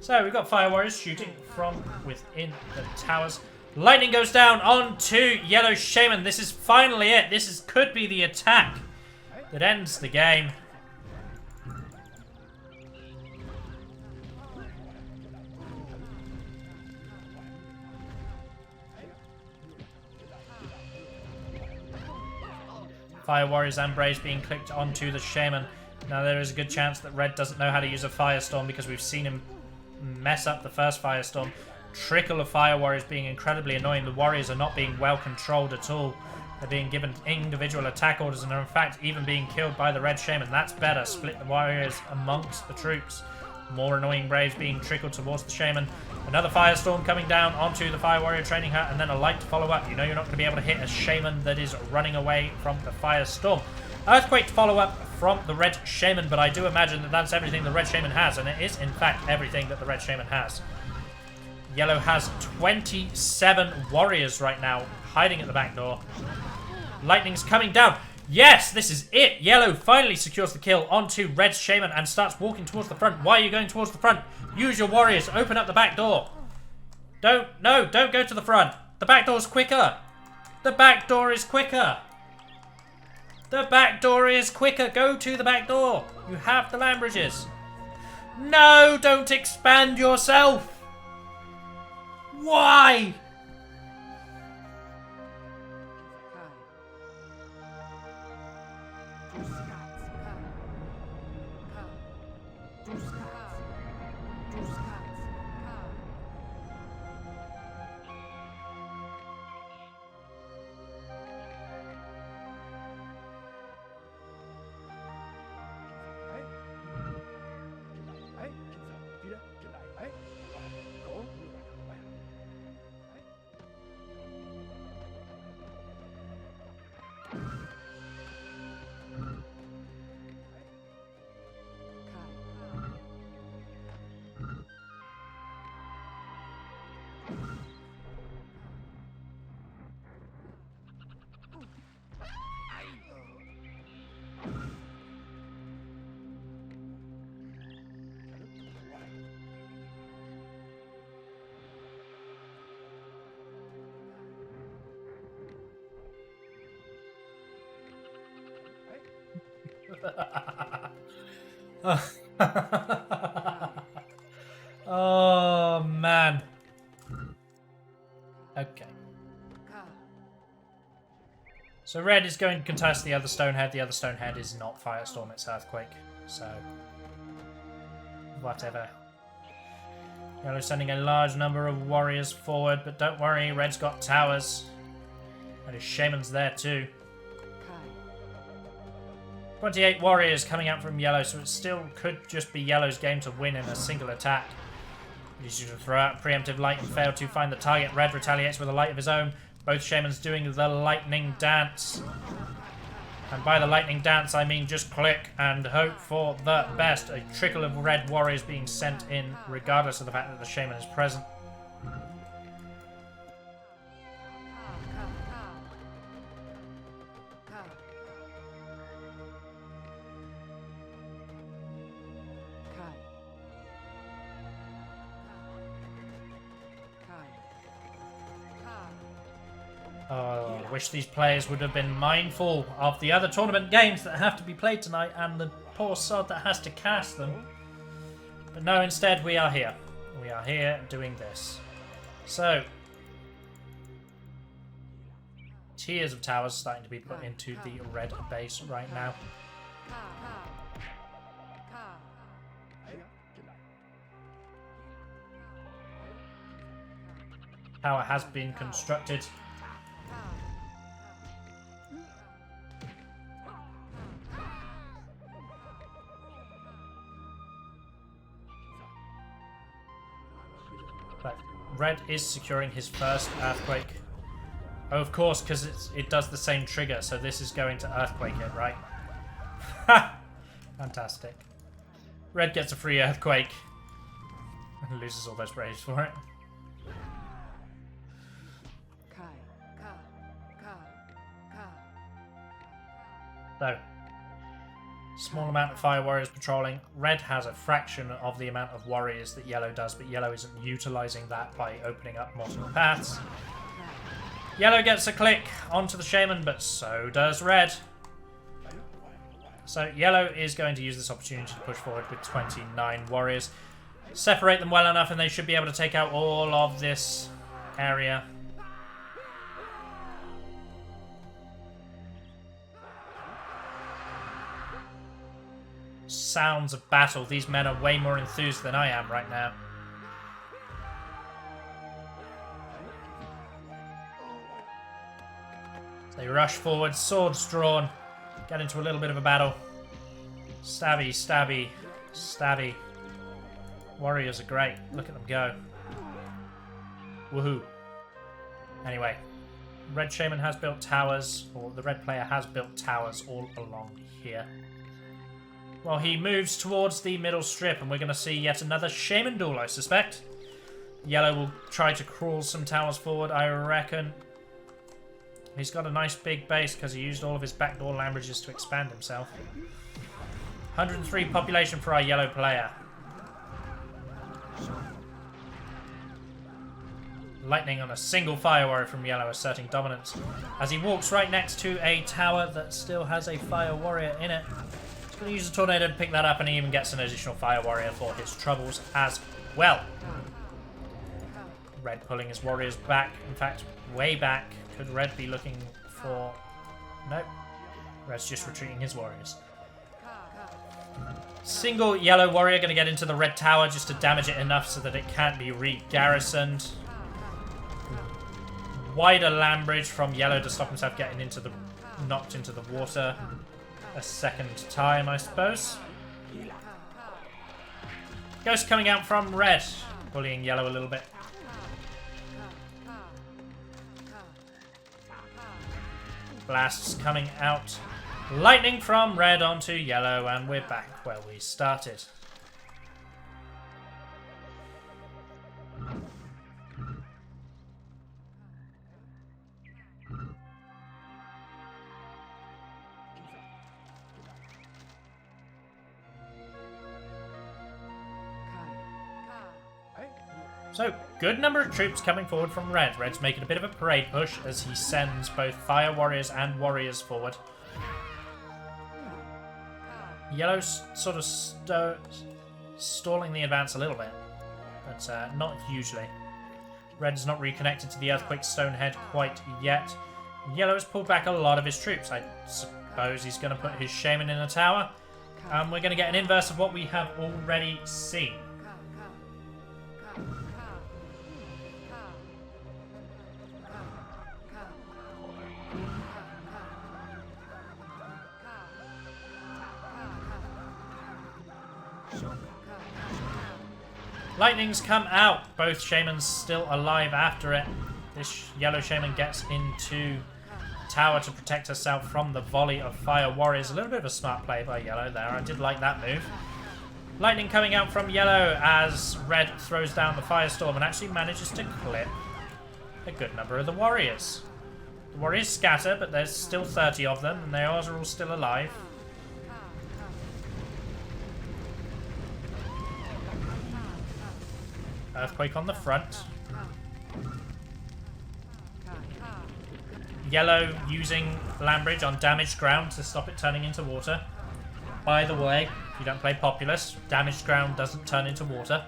So we've got fire warriors shooting from within the towers. Lightning goes down onto yellow Shaman. This is finally it. This could be the attack that ends the game. Fire Warriors and Braves being clicked onto the Shaman. Now there is a good chance that red doesn't know how to use a Firestorm because we've seen him mess up the first Firestorm. Trickle of Fire Warriors being incredibly annoying. The Warriors are not being well controlled at all. They're being given individual attack orders and are in fact even being killed by the red Shaman. That's better. Split the Warriors amongst the troops. More annoying Braves being trickled towards the Shaman. Another Firestorm coming down onto the Fire Warrior training hut, and then a light to follow up. You know you're not going to be able to hit a Shaman that is running away from the Firestorm. Earthquake to follow up from the red Shaman, but I do imagine that that's everything the red Shaman has, and it is in fact everything that the red Shaman has. Yellow has 27 warriors right now, hiding at the back door. Lightning's coming down. Yes, this is it. Yellow finally secures the kill onto red's Shaman and starts walking towards the front. Why are you going towards the front? Use your warriors. Open up the back door. Don't go to the front. The back door's quicker. The back door is quicker. The back door is quicker. Go to the back door. You have the land bridges. No, don't expand yourself. Why? Oh man. Okay. So red is going to contest the other Stonehead. The other Stonehead is not Firestorm, it's Earthquake. So whatever. Yellow sending a large number of warriors forward, but don't worry, red's got towers. And his shaman's there too. 28 warriors coming out from yellow, so it still could just be yellow's game to win in a single attack. He's used to throw out preemptive light and fail to find the target. Red retaliates with a light of his own. Both shamans doing the lightning dance. And by the lightning dance, I mean just click and hope for the best. A trickle of red warriors being sent in, regardless of the fact that the shaman is present. Oh, I wish these players would have been mindful of the other tournament games that have to be played tonight and the poor sod that has to cast them. But no, instead we are here. We are here doing this. So, tiers of towers starting to be put into the red base right now. Tower has been constructed. But red is securing his first Earthquake. Oh, of course, because it does the same trigger, so this is going to Earthquake it, right? Ha! Fantastic. Red gets a free Earthquake and loses all those braves for it. So, small amount of fire warriors patrolling. Red has a fraction of the amount of warriors that yellow does, but yellow isn't utilizing that by opening up multiple paths. Yellow gets a click onto the shaman, but so does red. So yellow is going to use this opportunity to push forward with 29 warriors. Separate them well enough and they should be able to take out all of this area. Sounds of battle. These men are way more enthused than I am right now. They rush forward, swords drawn, get into a little bit of a battle. Stabby, stabby, stabby. Warriors are great. Look at them go. Woohoo. Anyway, red shaman has built towers, or the red player has built towers all along here. Well, he moves towards the middle strip, and we're going to see yet another shaman duel, I suspect. Yellow will try to crawl some towers forward, I reckon. He's got a nice big base because he used all of his backdoor languages to expand himself. 103 population for our yellow player. Lightning on a single fire warrior from yellow, asserting dominance. As he walks right next to a tower that still has a fire warrior in it. He's going to use a tornado to pick that up, and he even gets an additional fire warrior for his troubles as well. Red pulling his warriors back. In fact, way back. Could Red be looking for... Nope. Red's just retreating his warriors. Single yellow warrior going to get into the red tower just to damage it enough so that it can't be re-garrisoned. Wider land bridge from yellow to stop himself getting into the knocked into the water a second time, I suppose. Ghost coming out from red, bullying yellow a little bit. Blasts coming out. Lightning from red onto yellow, and we're back where we started. So, good number of troops coming forward from red. Red's making a bit of a parade push as he sends both fire warriors and warriors forward. Yellow's sort of stalling the advance a little bit, but not hugely. Red's not reconnected to the Earthquake Stonehead quite yet. Yellow has pulled back a lot of his troops. I suppose he's going to put his Shaman in a tower. And we're going to get an inverse of what we have already seen. Lightning's come out. Both Shamans still alive after it. This yellow Shaman gets into tower to protect herself from the volley of fire warriors. A little bit of a smart play by yellow there. I did like that move. Lightning coming out from yellow as red throws down the firestorm and actually manages to clip a good number of the warriors. The warriors scatter, but there's still 30 of them, and they are all still alive. Earthquake on the front. Yellow using land bridge on damaged ground to stop it turning into water. By the way, if you don't play Populous, damaged ground doesn't turn into water.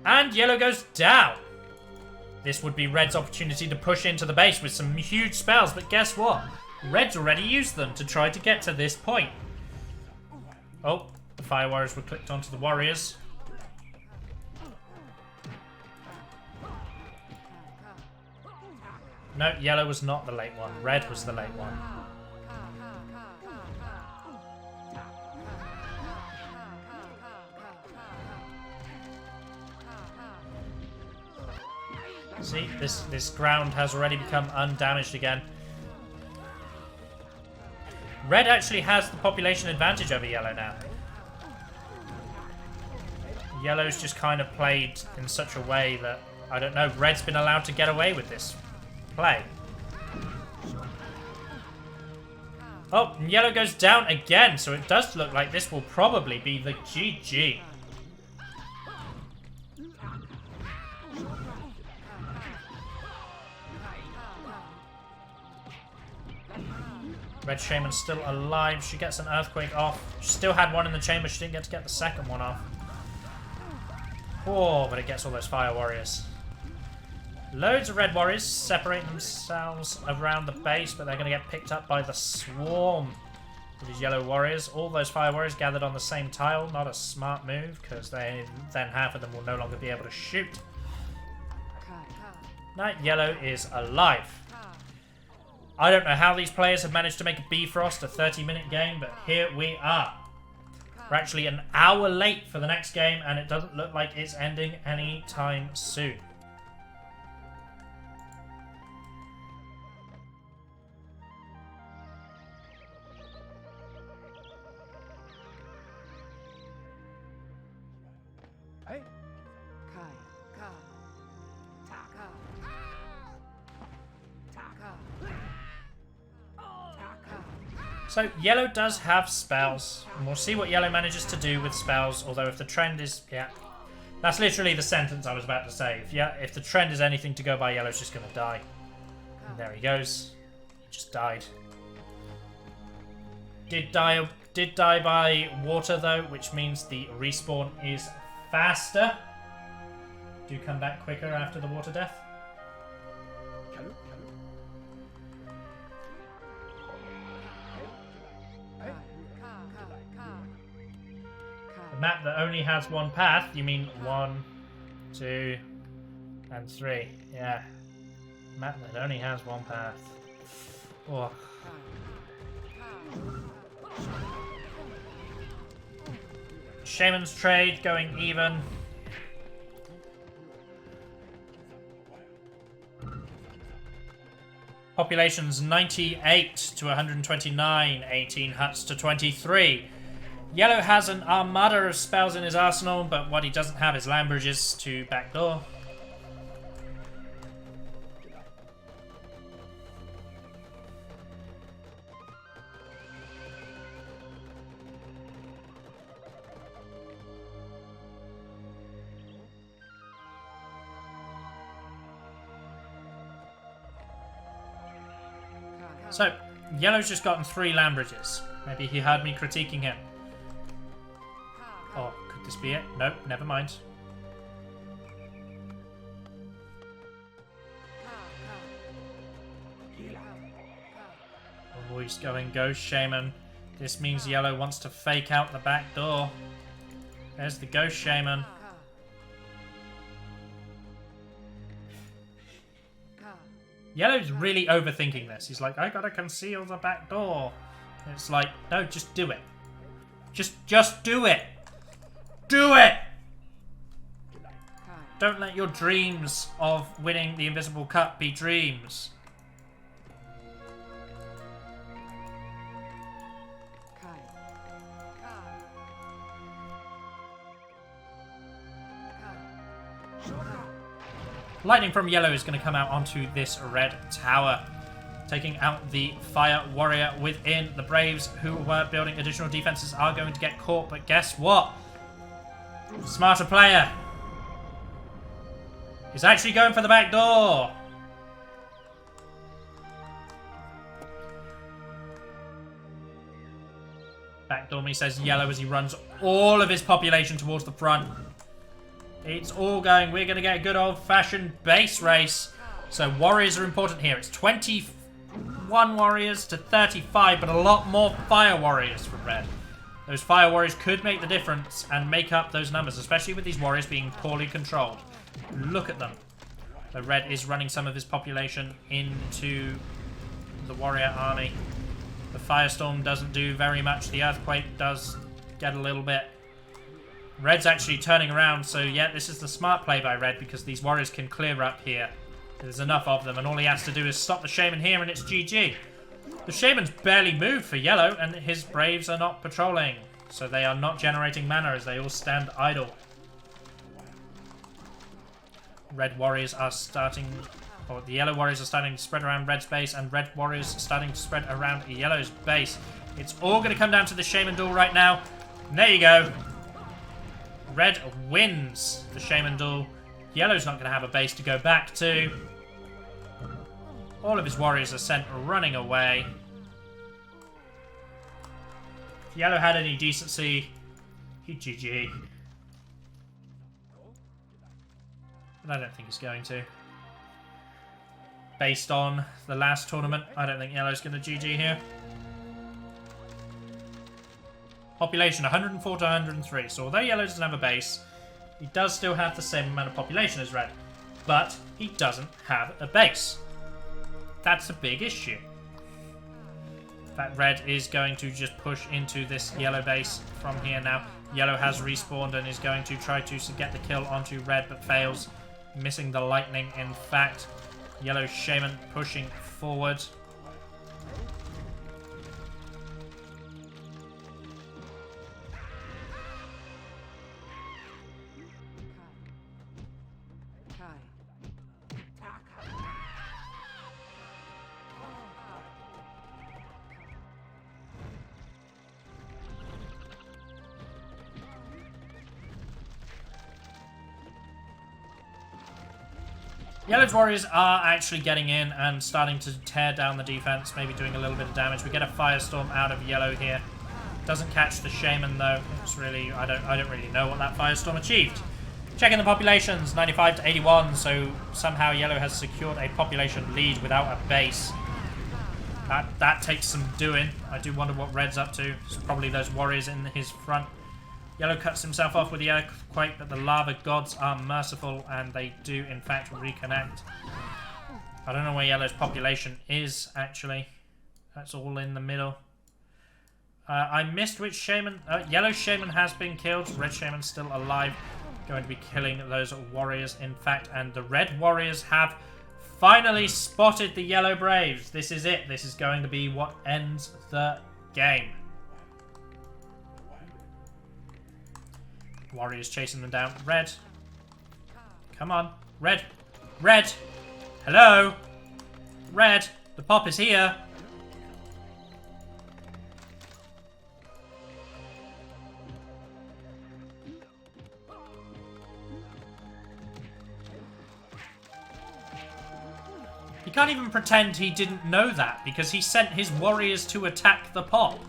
And yellow goes down. This would be red's opportunity to push into the base with some huge spells, but guess what? Red's already used them to try to get to this point. Oh, the fire warriors were clicked onto the warriors. No, yellow was not the late one. Red was the late one. See, this ground has already become undamaged again. Red actually has the population advantage over yellow now. Yellow's just kind of played in such a way that, I don't know, red's been allowed to get away with this play. Oh, and yellow goes down again, so it does look like this will probably be the GG. Red Shaman's still alive. She gets an earthquake off. She still had one in the chamber. She didn't get the second one off. Oh, but it gets all those fire warriors. Loads of red warriors separate themselves around the base, but they're going to get picked up by the swarm of these yellow warriors. All those fire warriors gathered on the same tile. Not a smart move, because then half of them will no longer be able to shoot. Now yellow is alive. I don't know how these players have managed to make a Bifrost a 30-minute game, but here we are. We're actually an hour late for the next game, and it doesn't look like it's ending anytime soon. So, yellow does have spells, and we'll see what yellow manages to do with spells, although if the trend is... yeah, that's literally the sentence I was about to say. If the trend is anything to go by, yellow's just going to die. And there he goes. He just died. Did die by water though, which means the respawn is faster. Do come back quicker after the water death. A map that only has one path, you mean 1, 2, and 3. Yeah. A map that only has one path. Oh. Shaman's trade going even. Population's 98 to 129, 18 huts to 23. Yellow has an armada of spells in his arsenal, but what he doesn't have is land bridges to backdoor. So, Yellow's just gotten 3 land bridges. Maybe he heard me critiquing him. Oh, could this be it? Nope, never mind. Oh, he's going Ghost Shaman. This means Yellow wants to fake out the back door. There's the Ghost Shaman. Yellow's really overthinking this. He's like, I gotta conceal the back door. And it's like, no, just do it. Just do it. Do it! Don't let your dreams of winning the Invisible Cup be dreams. Lightning from Yellow is going to come out onto this red tower, taking out the Fire Warrior within. The Braves, who were building additional defenses, are going to get caught, but guess what? Smarter player is actually going for the back door. Backdoor me, says Yellow as he runs all of his population towards the front. It's all going. We're going to get a good old-fashioned base race. So warriors are important here. It's 21 warriors to 35, but a lot more fire warriors for red. Those fire warriors could make the difference and make up those numbers, especially with these warriors being poorly controlled. Look at them. So red is running some of his population into the warrior army. The firestorm doesn't do very much. The earthquake does get a little bit. Red's actually turning around, so yeah, this is the smart play by Red because these warriors can clear up here. There's enough of them, and all he has to do is stop the Shaman here, and it's GG. The Shaman's barely moved for Yellow, and his Braves are not patrolling, so they are not generating mana as they all stand idle. Red warriors are starting, or the Yellow warriors are starting to spread around Red's base, and Red warriors are starting to spread around Yellow's base. It's all going to come down to the Shaman duel right now. And there you go. Red wins the Shaman duel. Yellow's not going to have a base to go back to. All of his warriors are sent running away. If Yellow had any decency, he'd GG. But I don't think he's going to. Based on the last tournament, I don't think Yellow's going to GG here. Population 104 to 103. So although Yellow doesn't have a base, he does still have the same amount of population as Red. But he doesn't have a base. That's a big issue. In fact, Red is going to just push into this Yellow base from here now. Yellow has respawned and is going to try to get the kill onto Red, but fails. Missing the lightning, in fact. Yellow Shaman pushing forward. Yellow's warriors are actually getting in and starting to tear down the defense, maybe doing a little bit of damage. We get a firestorm out of yellow here. Doesn't catch the shaman though. It's really, I don't really know what that firestorm achieved. Checking the populations, 95 to 81, so somehow yellow has secured a population lead without a base. That takes some doing. I do wonder what red's up to. It's probably those warriors in his front. Yellow cuts himself off with the earthquake, but the lava gods are merciful and they do in fact reconnect. I don't know where yellow's population is actually. That's all in the middle. I missed which shaman. Yellow shaman has been killed. Red shaman's still alive. Going to be killing those warriors in fact, and the red warriors have finally spotted the yellow braves. This is it. This is going to be what ends the game. Warriors chasing them down. Red. Come on. Red. Red. Hello. Red. The pop is here. He can't even pretend he didn't know that because he sent his warriors to attack the pop.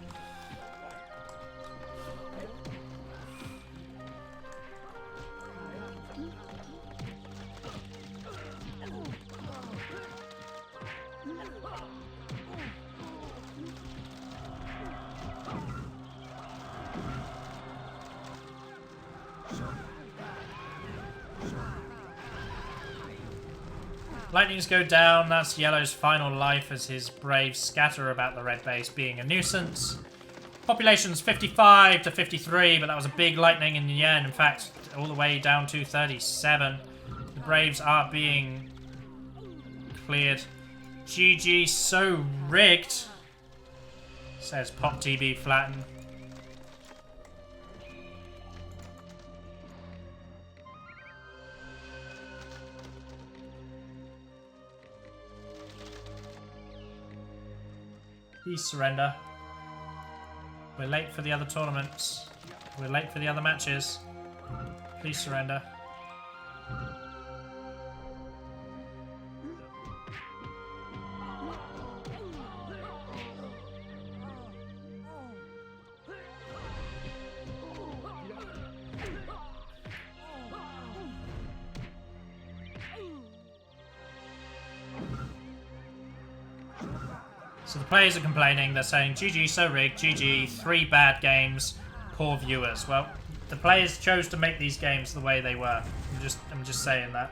Lightnings go down. That's yellow's final life as his braves scatter about the red base, being a nuisance. Population's 55 to 53, but that was a big lightning in the end. In fact, all the way down to 37. The braves are being cleared. GG, so rigged, says Pop TB Flatten. Please surrender. We're late for the other tournaments. We're late for the other matches. Please surrender. So the players are complaining. They're saying, GG, so rigged. GG, 3 bad games, poor viewers. Well, the players chose to make these games the way they were. I'm just saying that.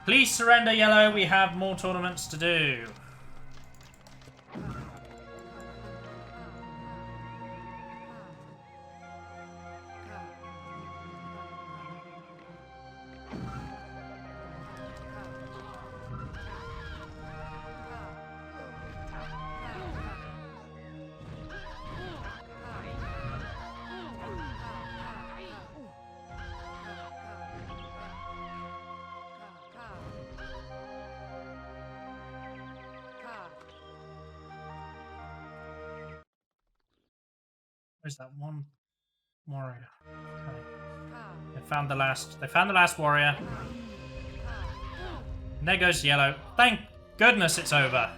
Please surrender, yellow. We have more tournaments to do. Where's that one warrior? Okay. They found the last warrior. And there goes yellow. Thank goodness it's over.